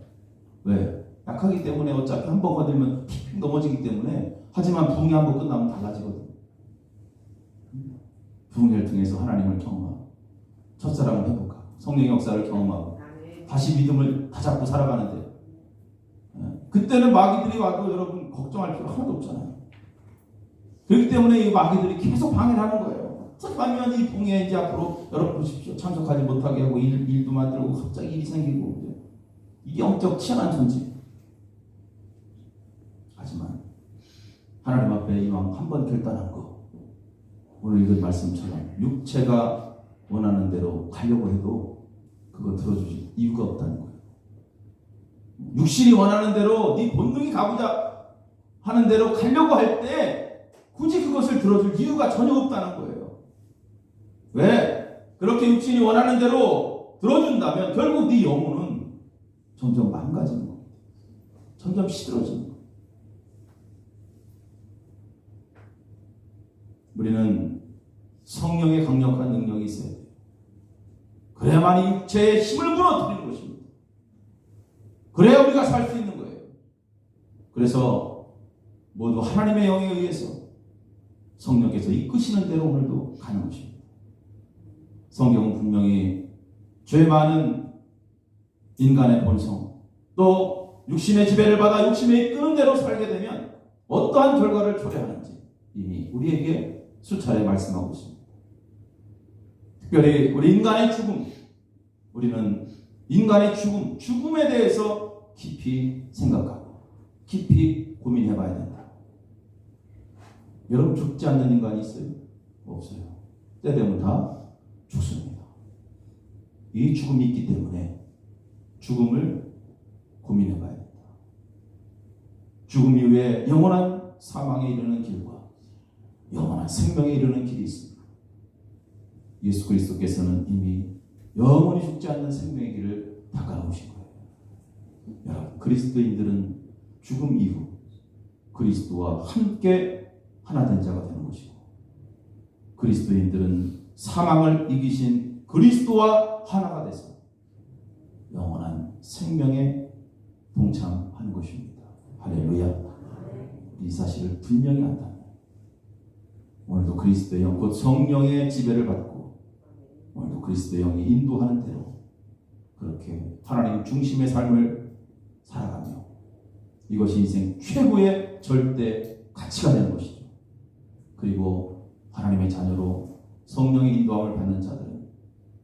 왜? 약하기 때문에 어차피 한 번 건들면 픽 넘어지기 때문에. 하지만 부흥회 한 번 끝나면 달라지거든. 부흥회를 통해서 하나님을 경험하고 첫사랑을 회복하고 성령의 역사를 경험하고 다시 믿음을 다잡고 살아가는데 그때는 마귀들이 와도 여러분 걱정할 필요 하나도 없잖아요. 그렇기 때문에 이 마귀들이 계속 방해를 하는 거예요. 하지만 이 부흥회 이제 앞으로 여러분 보십시오. 참석하지 못하게 하고 일도 만들고 갑자기 일이 생기고 이게 영적 치열한 전쟁. 하지만 하나님 앞에 이왕 한 번 결단한 거 오늘 읽은 말씀처럼 육체가 원하는 대로 가려고 해도 그거 들어주실 이유가 없다는 거예요. 육신이 원하는 대로 네 본능이 가고자 하는 대로 가려고 할 때 굳이 그것을 들어줄 이유가 전혀 없다는 거예요. 왜? 그렇게 육신이 원하는 대로 들어준다면 결국 네 영혼은 점점 망가지는 겁니다. 점점 시들어지는 겁니다. 우리는 성령의 강력한 능력이 있어야 돼요. 그래야만 이 육체의 힘을 무너뜨리는 것입니다. 그래야 우리가 살 수 있는 거예요. 그래서 모두 하나님의 영에 의해서 성령께서 이끄시는 대로 오늘도 가는 것입니다. 성경은 분명히 죄 많은 인간의 본성 또 육신의 지배를 받아 육신에 이끄는 대로 살게 되면 어떠한 결과를 초래하는지 이미 우리에게 수차례 말씀하고 있습니다. 특별히 우리 인간의 죽음, 우리는 인간의 죽음에 대해서 깊이 생각하고 깊이 고민해 봐야 된다. 여러분 죽지 않는 인간이 있어요? 없어요. 때 되면 다 죽습니다. 이 죽음이 있기 때문에 죽음을 고민해 봐야 된다. 죽음 이후에 영원한 사망에 이르는 길과 영원한 생명에 이르는 길이 있습니다. 예수 그리스도께서는 이미 영원히 죽지 않는 생명의 길을 닦아놓으신 거예요. 여러분 그리스도인들은 죽음 이후 그리스도와 함께 하나 된 자가 되는 것이고 그리스도인들은 사망을 이기신 그리스도와 하나가 돼서 영원한 생명에 동참하는 것입니다. 할렐루야. 이 사실을 분명히 안다. 오늘도 그리스도의 영, 곧 성령의 지배를 받고 오늘도 그리스도의 영이 인도하는 대로 그렇게 하나님 중심의 삶을 살아가며 이것이 인생 최고의 절대 가치가 되는 것이죠. 그리고 하나님의 자녀로 성령의 인도함을 받는 자들은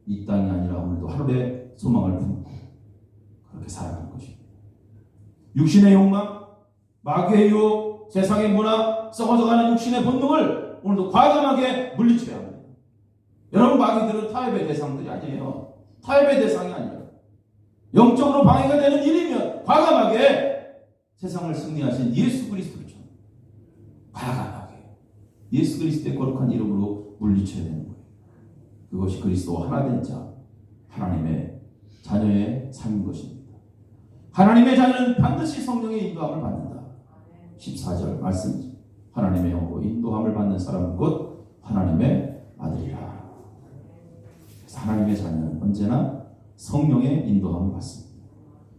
이 땅이 아니라 오늘도 하늘의 소망을 품고 그렇게 살아가는 것입니다. 육신의 욕망, 마귀의 유혹, 세상의 문화, 썩어져가는 육신의 본능을 오늘도 과감하게 물리쳐야 합니다. 여러분, 마귀들은 타협의 대상들이 아니에요. 타협의 대상이 아니에요. 영적으로 방해가 되는 일이면 과감하게 세상을 승리하신 예수 그리스도를 과감하게 예수 그리스도의 거룩한 이름으로 물리쳐야 되는 거예요. 그것이 그리스도와 하나 된 자, 하나님의 자녀의 삶인 것입니다. 하나님의 자녀는 반드시 성령의 인도함을 받는다. 14절 말씀, 하나님의 영으로 인도함을 받는 사람은 곧 하나님의 아들이라. 그래서 하나님의 자녀는 언제나 성령의 인도함을 받습니다.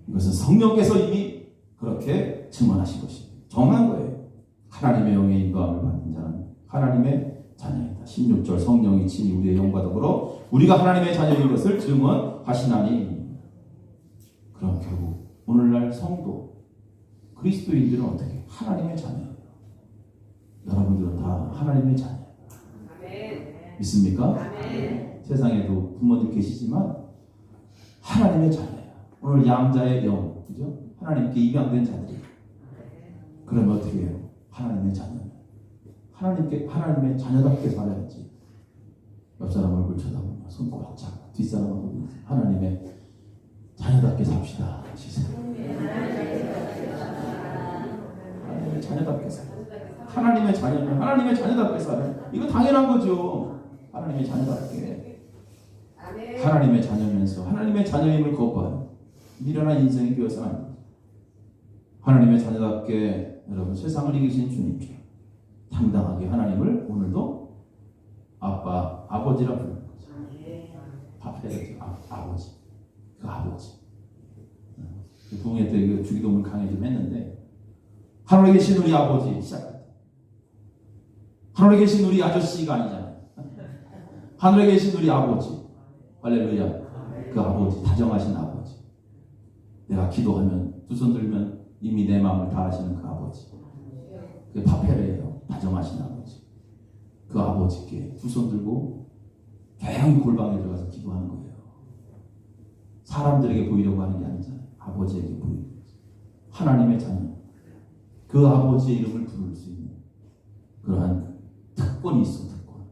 이것은 성령께서 이미 그렇게 증언하신 것입니다. 정한 거예요. 하나님의 영의 인도함을 받는 자는 하나님의 자녀이다. 16절 성령이 친히 우리의 영과 더불어 우리가 하나님의 자녀인 것을 증언하시나니. 그럼 결국 오늘날 성도 그리스도인들은 어떻게? 하나님의 자녀예요. 여러분들은 다 하나님의 자녀예요. 믿습니까? 세상에도 부모님 계시지만 하나님의 자녀예요. 오늘 양자의 영, 그죠? 하나님께 입양된 자들이. 그러면 어떻게 해요? 하나님의 자녀는 하나님의 자녀답게 살아야지. 옆 사람 얼굴 쳐다보면 손 꼭 잡고 뒷사람하고 하나님의 자녀답게 삽시다. 하나님의 자녀답게 살아. 하나님의 자녀는 하나님의 자녀답게 살아. 이거 당연한 거죠. 하나님의 자녀답게. 하나님의 자녀면서 하나님의 자녀임을 거부하는 미련한 인생이 되어서는 안 됩니다. 하나님의 자녀답게 여러분 세상을 이기신 주님께 당당하게 하나님을 오늘도 아빠, 아버지라 부르는 거죠. 밥해야죠. 아버지. 그 아버지. 부흥회 때 그 주기도문 강의 좀 했는데 하늘에 계신 우리 아버지 시작할 때 하늘에 계신 우리 아저씨가 아니잖아요. 하늘에 계신 우리 아버지. 할렐루야. 그 아버지, 다정하신 아버지. 내가 기도하면 두 손 들면 이미 내 마음을 다 아시는 그 아버지. 그 파페레예요. 다정하신 아버지. 그 아버지께 두 손 들고 조용히 골방에 들어가서 기도하는 거예요. 사람들에게 보이려고 하는 게 아니잖아요. 아버지에게 보이는 거죠. 하나님의 자녀. 그 아버지의 이름을 부를 수 있는 그러한 특권이 있어, 특권.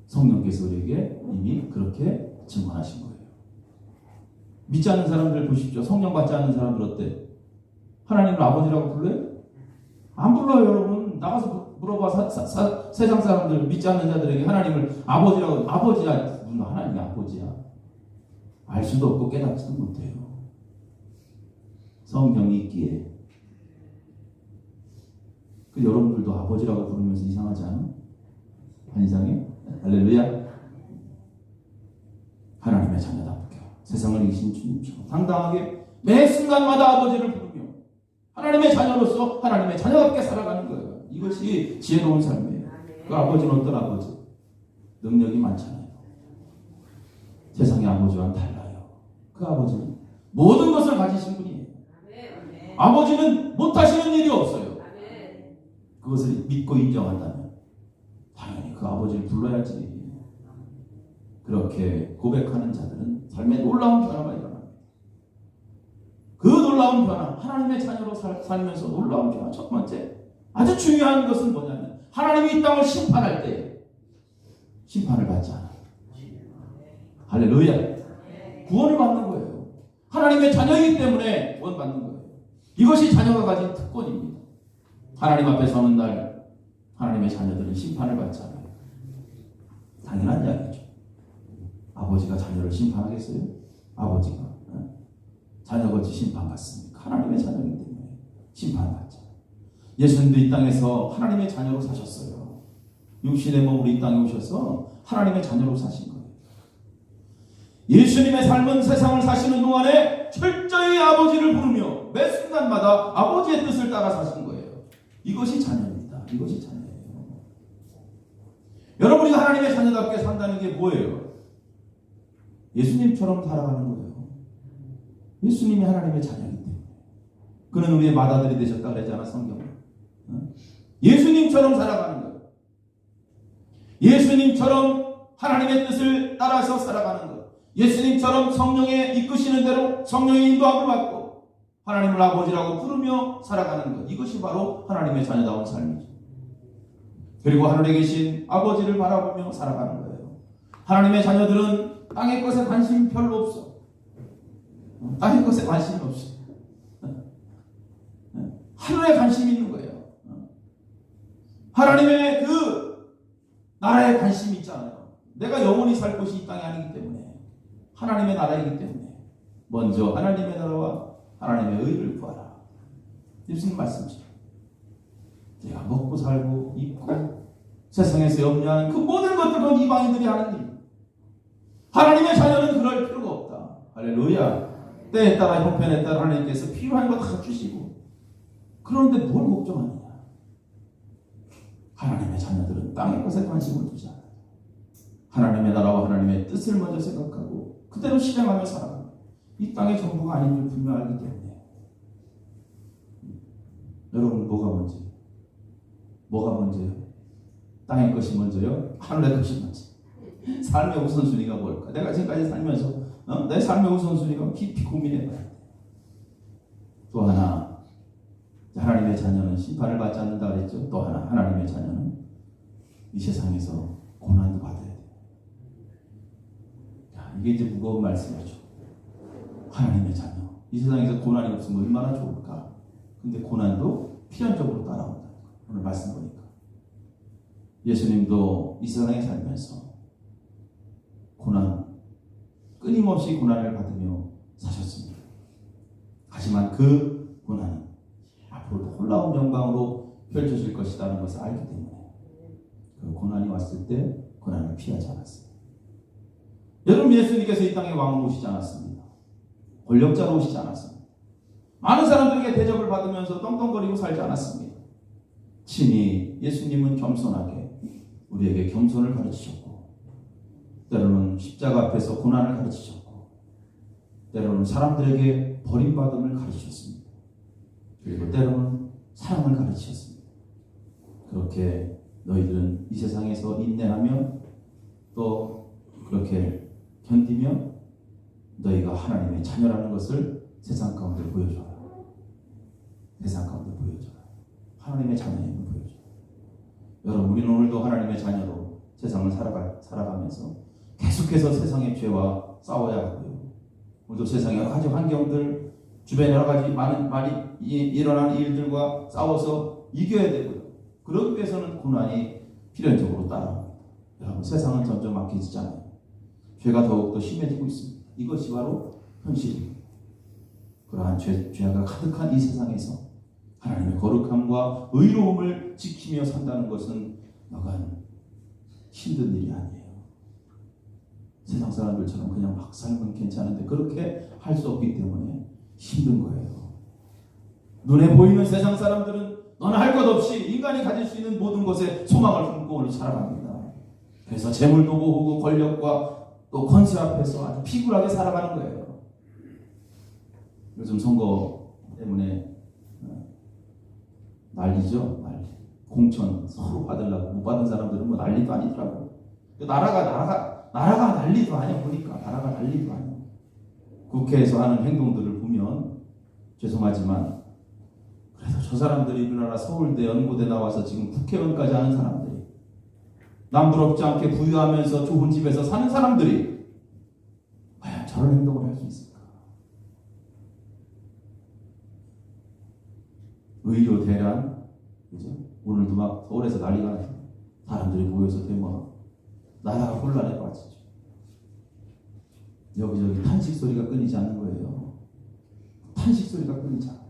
성령께서 우리에게 이미 그렇게 증언하신 거예요. 믿지 않는 사람들 보십시오. 성령 받지 않는 사람들 어때? 하나님을 아버지라고 불러요? 안 불러요, 여러분. 나가서 물어봐. 세상 사람들, 믿지 않는 자들에게 하나님을 아버지라고. 아버지야. 무슨 하나님이 아버지야. 알 수도 없고 깨닫지도 못해요. 성령이 있기에. 그 여러분들도 아버지라고 부르면서 이상하지 않아? 안 이상해? 할렐루야. 하나님의 자녀답게 세상을 이기신 주님처럼 당당하게 매 순간마다 아버지를 부르며 하나님의 자녀로서 하나님의 자녀답게 살아가는 거예요. 이것이 지혜로운 삶이에요. 그 아버지는 어떤 아버지? 능력이 많잖아요. 세상의 아버지와는 달라요. 그 아버지는 모든 것을 가지신 분이에요. 아버지는 못하시는 일이 없어요. 그것을 믿고 인정한다면 당연히 그 아버지를 불러야지. 그렇게 고백하는 자들은 삶에 놀라운 변화가 일어납니다. 그 놀라운 변화, 하나님의 자녀로 살면서 놀라운 변화. 첫 번째, 아주 중요한 것은 뭐냐면 하나님이 이 땅을 심판할 때 심판을 받지 않아요. 할렐루야. 구원을 받는 거예요. 하나님의 자녀이기 때문에 구원받는 거예요. 이것이 자녀가 가진 특권입니다. 하나님 앞에 서는 날 하나님의 자녀들은 심판을 받지 않아요. 당연한 이야기죠. 아버지가 자녀를 심판하겠어요? 아버지가 자녀가 어찌 심판받습니까? 하나님의 자녀이기 때문에 심판받죠. 예수님도 이 땅에서 하나님의 자녀로 사셨어요. 육신의 몸으로 이 땅에 오셔서 하나님의 자녀로 사신 거예요. 예수님의 삶은 세상을 사시는 동안에 철저히 아버지를 부르며 매 순간마다 아버지의 뜻을 따라 사신 거예요. 이것이 자녀입니다. 이것이 자녀예요. 여러분, 우리가 하나님의 자녀답게 산다는 게 뭐예요? 예수님처럼 살아가는 거예요. 예수님이 하나님의 자녀이기 때문에. 그는 우리의 맏아들이 되셨다고 그랬잖아, 성경은. 예수님처럼 살아가는 거예요. 예수님처럼 하나님의 뜻을 따라서 살아가는 것. 예수님처럼 성령의 이끄시는 대로 성령의 인도함을 받고 하나님을 아버지라고 부르며 살아가는 것. 이것이 바로 하나님의 자녀다운 삶이죠. 그리고 하늘에 계신 아버지를 바라보며 살아가는 거예요. 하나님의 자녀들은 땅의 것에 관심이 별로 없어. 땅의 것에 관심이 없어. 하늘에 관심이 있는 거예요. 하나님의 그 나라에 관심이 있잖아요. 내가 영원히 살 곳이 이 땅이 아니기 때문에, 하나님의 나라이기 때문에 먼저 하나님의 나라와 하나님의 의를 구하라. 무슨 말씀이죠? 내가 먹고 살고 입고 세상에서 염려하는 그 모든 것들은 이방인들이 하는 일. 하나님의 자녀는 그럴 필요가 없다. 할렐루야. 때에 따라 형편에 따라 하나님께서 필요한 거 다 주시고, 그런데 뭘 걱정하느냐? 하나님의 자녀들은 땅의 것에 관심을 두지 않아요. 하나님의 나라와 하나님의 뜻을 먼저 생각하고 그대로 실행하며 살아갑니다. 이 땅의 전부가 아닌 줄 분명 알기 때문에. 여러분, 뭐가 먼저예요? 땅의 것이 먼저요? 하늘의 것이 먼저. 삶의 우선순위가 뭘까? 내가 지금까지 살면서 내 삶의 우선순위가 깊이 고민해봐야 돼. 또 하나, 하나님의 자녀는 심판을 받지 않는다 그랬죠. 또 하나, 하나님의 자녀는 이 세상에서 고난도 받아야 돼요. 이게 이제 무거운 말씀이죠. 하나님의 자녀, 이 세상에서 고난이 없으면 얼마나 좋을까. 근데 고난도 필연적으로 따라온다. 오늘 말씀 보니까 예수님도 이 세상에 살면서 끊임없이 고난을 받으며 사셨습니다. 하지만 그 고난은 앞으로 놀라운 영광으로 펼쳐질 것이라는 것을 알기 때문에 그 고난이 왔을 때 고난을 피하지 않았습니다. 여러분, 예수님께서 이 땅에 왕으로 오시지 않았습니다. 권력자로 오시지 않았습니다. 많은 사람들에게 대접을 받으면서 떵떵거리고 살지 않았습니다. 친히 예수님은 겸손하게 우리에게 겸손을 가르치셨고, 때로는 십자가 앞에서 고난을 가르치셨고, 때로는 사람들에게 버림받음을 가르치셨습니다. 그리고 때로는 사랑을 가르치셨습니다. 그렇게 너희들은 이 세상에서 인내하며 또 그렇게 견디며 너희가 하나님의 자녀라는 것을 세상 가운데 보여줘라. 세상 가운데 보여줘라. 하나님의 자녀임을 보여줘라. 여러분, 우리는 오늘도 하나님의 자녀로 세상을 살아가면서 계속해서 세상의 죄와 싸워야 하고요. 오늘도 세상의 여러 가지 환경들, 주변에 여러 가지 많이 일어나는 일들과 싸워서 이겨야 되고요. 그러기 위해서는 고난이 필연적으로 따라옵니다. 여러분, 세상은 점점 막혀지지 않아요. 죄가 더욱더 심해지고 있습니다. 이것이 바로 현실입니다. 그러한 죄가 가득한 이 세상에서 하나님의 거룩함과 의로움을 지키며 산다는 것은 여간 힘든 일이 아니에요. 세상 사람들처럼 그냥 막 살면 괜찮은데 그렇게 할 수 없기 때문에 힘든 거예요. 눈에 보이는 세상 사람들은 너는 할 것 없이 인간이 가질 수 있는 모든 것에 소망을 품고 오늘 살아갑니다. 그래서 재물도 모으고 권력과 또 권세 앞에서 아주 피굴하게 살아가는 거예요. 요즘 선거 때문에 난리죠. 난리. 공천 서로 받으려고 못 받은 사람들은 뭐 난리도 아니더라고. 나라가 난리도 아니야. 보니까 나라가 난리도 아니야. 국회에서 하는 행동들을 보면 죄송하지만 그래서 저 사람들이 우리나라 서울대 연고대 나와서 지금 국회의원까지 하는 사람들이, 남부럽지 않게 부유하면서 좋은 집에서 사는 사람들이 과연 저런 행동을 할 수 있을까? 의료 대란, 그죠? 오늘도 막 서울에서 난리가 나요. 사람들이 모여서 데모하고 나라가 혼란에 빠지죠. 여기저기 탄식 소리가 끊이지 않는 거예요. 탄식 소리가 끊이지 않아요.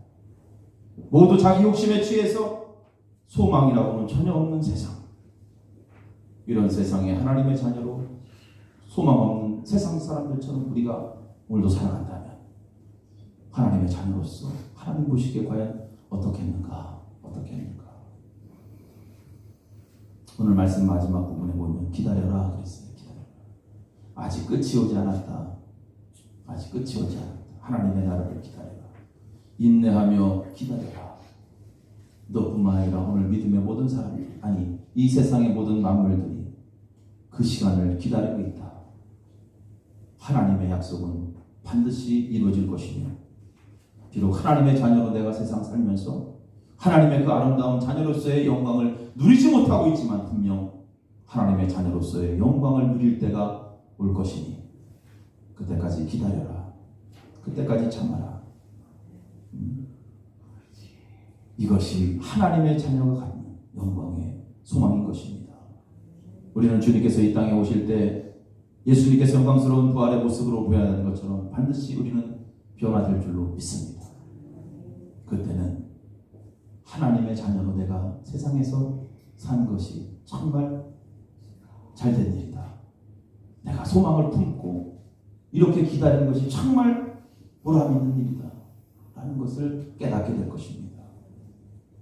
모두 자기 욕심에 취해서 소망이라고는 전혀 없는 세상. 이런 세상에 하나님의 자녀로 소망 없는 세상 사람들처럼 우리가 오늘도 살아간다면 하나님의 자녀로서 하나님 보시기에 과연 어떻게 했는가? 오늘 말씀 마지막 부분에 보면 기다려라 그랬어요. 기다려라. 아직 끝이 오지 않았다. 아직 끝이 오지 않았다. 하나님의 나라를 기다려라. 인내하며 기다려라. 너뿐만 아니라 오늘 믿음의 모든 사람들이, 아니 이 세상의 모든 만물들이 그 시간을 기다리고 있다. 하나님의 약속은 반드시 이루어질 것이며, 비록 하나님의 자녀로 내가 세상 살면서 하나님의 그 아름다운 자녀로서의 영광을 누리지 못하고 있지만, 분명 하나님의 자녀로서의 영광을 누릴 때가 올 것이니 그때까지 기다려라. 그때까지 참아라. 이것이 하나님의 자녀가 갖는 영광의 소망인 것입니다. 우리는 주님께서 이 땅에 오실 때 예수님께서 영광스러운 부활의 모습으로 보여야 하는 것처럼 반드시 우리는 변화될 줄로 믿습니다. 그때는 하나님의 자녀로 내가 세상에서 산 것이 정말 잘된 일이다. 내가 소망을 품고 이렇게 기다리는 것이 정말 보람 있는 일이다. 라는 것을 깨닫게 될 것입니다.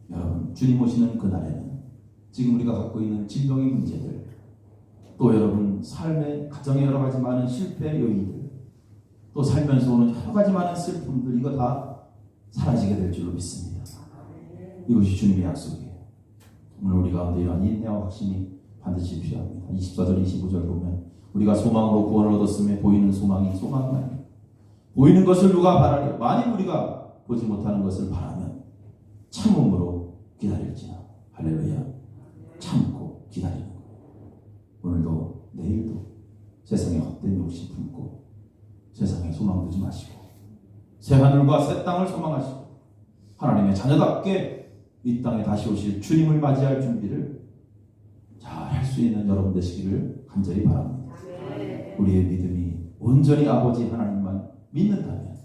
여러분, 주님 오시는 그날에는 지금 우리가 갖고 있는 질병의 문제들, 또 여러분 삶의 가정의 여러 가지 많은 실패 요인들, 또 살면서 오는 여러 가지 많은 슬픔들, 이거 다 사라지게 될 줄로 믿습니다. 이것이 주님의 약속이에요. 오늘 우리 가운데 이러한 인내와 확신이 반드시 필요합니다. 24절 25절 보면 우리가 소망으로 구원을 얻었음에 보이는 소망이 소망이 아니에요. 보이는 것을 누가 바라려? 만일 우리가 보지 못하는 것을 바라면 참음으로 기다릴지나. 할렐루야. 참고 기다리는 거예요. 오늘도 내일도 세상에 헛된 욕심 품고 세상에 소망 두지 마시고 새 하늘과 새 땅을 소망하시고 하나님의 자녀답게 이 땅에 다시 오실 주님을 맞이할 준비를 잘 할 수 있는 여러분 되시기를 간절히 바랍니다. 우리의 믿음이 온전히 아버지 하나님만 믿는다면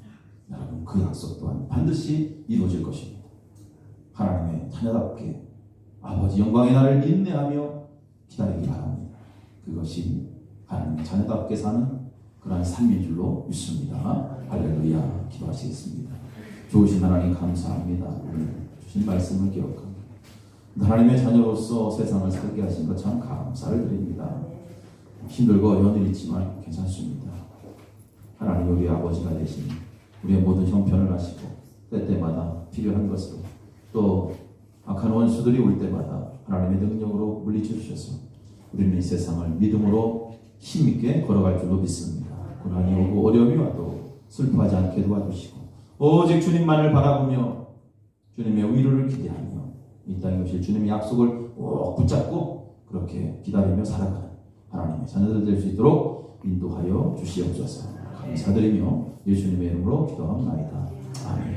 여러분 그 약속 또한 반드시 이루어질 것입니다. 하나님의 자녀답게 아버지 영광의 날을 인내하며 기다리기 바랍니다. 그것이 하나님의 자녀답게 사는 그러한 삶인 줄로 믿습니다. 할렐루야. 기도하시겠습니다. 좋으신 하나님 감사합니다. 오늘 주신 말씀을 기억합니다. 하나님의 자녀로서 세상을 살게 하신 것 참 감사를 드립니다. 힘들고 어려운 일이 있지만 괜찮습니다. 하나님 우리 아버지가 되신 우리의 모든 형편을 아시고 때때마다 필요한 것으로 또 악한 원수들이 올 때마다 하나님의 능력으로 물리쳐 주셔서 우리는 이 세상을 믿음으로 힘있게 걸어갈 줄로 믿습니다. 고난이 오고 어려움이 와도 슬퍼하지 않게 도와주시고 오직 주님만을 바라보며 주님의 위로를 기대하며 이 땅에 오실 주님의 약속을 꼭 붙잡고 그렇게 기다리며 살아가는 하나님의 자녀들 될 수 있도록 인도하여 주시옵소서. 감사드리며 예수님의 이름으로 기도합니다. 아멘.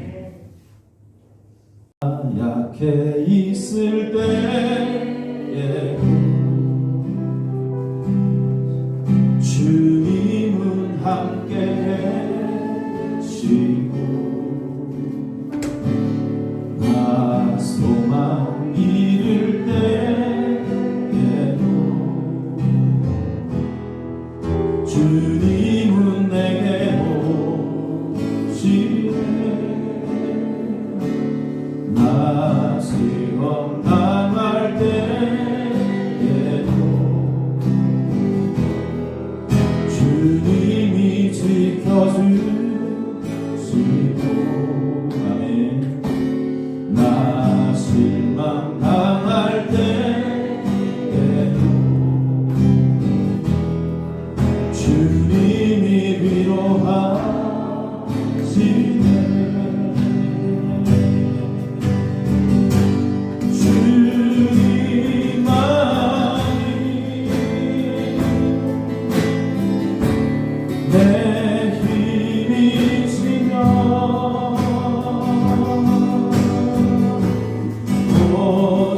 약해 있을 때에 주님은 함께 해주시고 나 소망 잃을 때에도 주님은 내게 오시네. 나 시험 당할 때에도 주님이 지켜주시고 나 실망 당할 때에도 주님이 위로하시네. 주님만이 내 힘이시며 Oh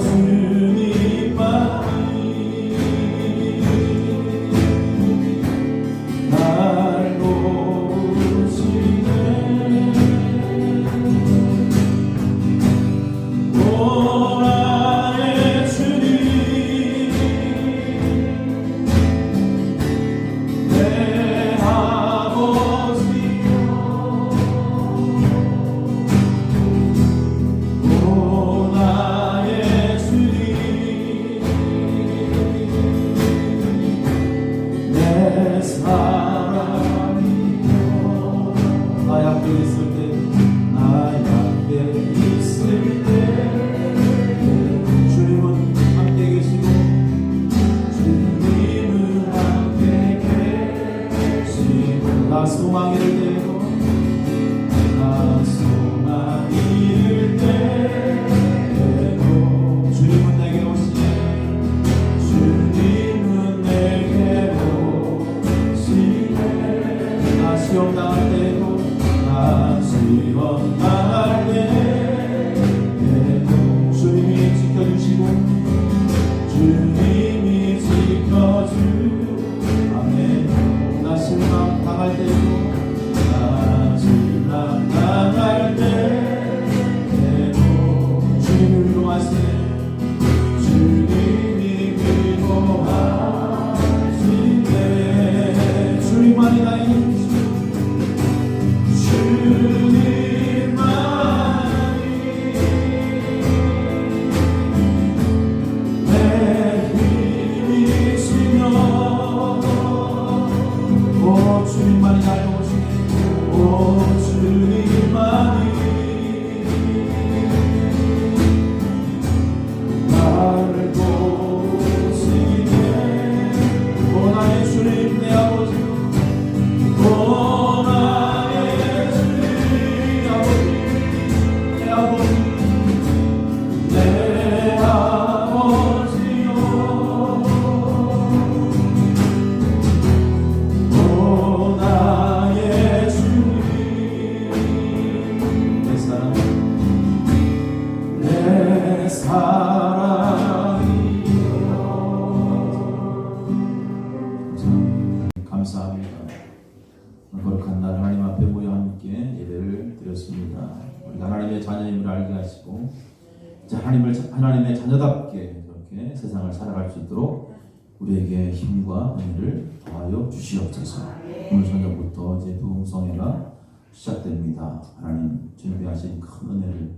자녀답게 저렇게 세상을 살아갈 수 있도록 우리에게 힘과 은혜를 더하여 주시옵소서. 오늘 저녁부터 이제 부흥성회가 시작됩니다. 하나님 준비하신 큰 은혜를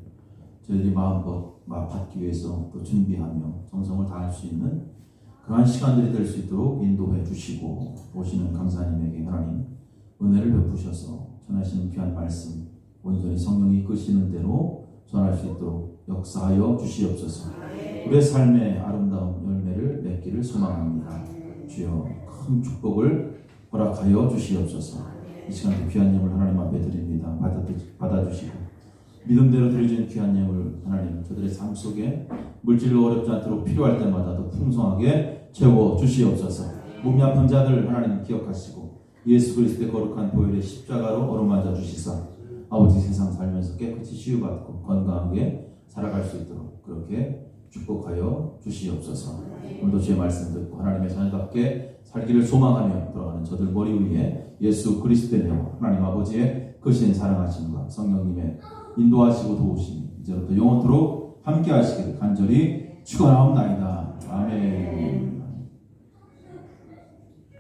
저희들이 마음껏 받기 위해서 또 준비하며 정성을 다할 수 있는 그러한 시간들이 될 수 있도록 인도해 주시고, 오시는 강사님에게 하나님 은혜를 베푸셔서 전하시는 귀한 말씀 온전히 성령이 이끄시는 대로 전할 수 있도록 역사하여 주시옵소서. 우리의 삶의 아름다운 열매를 맺기를 소망합니다. 주여 큰 축복을 허락하여 주시옵소서. 이 시간에 귀한 예물 하나님 앞에 드립니다. 받아주시고 믿음대로 드려진 귀한 예물 하나님 저들의 삶 속에 물질로 어렵지 않도록 필요할 때마다 더 풍성하게 채워 주시옵소서. 몸이 아픈 자들 하나님 기억하시고 예수 그리스도의 거룩한 보혈의 십자가로 어루만져 주시사 아버지 세상 살면서 깨끗이 치유받고 건강하게 살아갈 수 있도록 그렇게 축복하여 주시옵소서. 오늘도 주의 말씀 듣고 하나님의 자녀답게 살기를 소망하며 돌아가는 저들 머리 위에 예수 그리스도의 명 하나님 아버지의 크신 사랑하심과 성령님의 인도하시고 도우심이 이제부터 영원토록 함께 하시기를 간절히 축원하옵나이다. 아멘.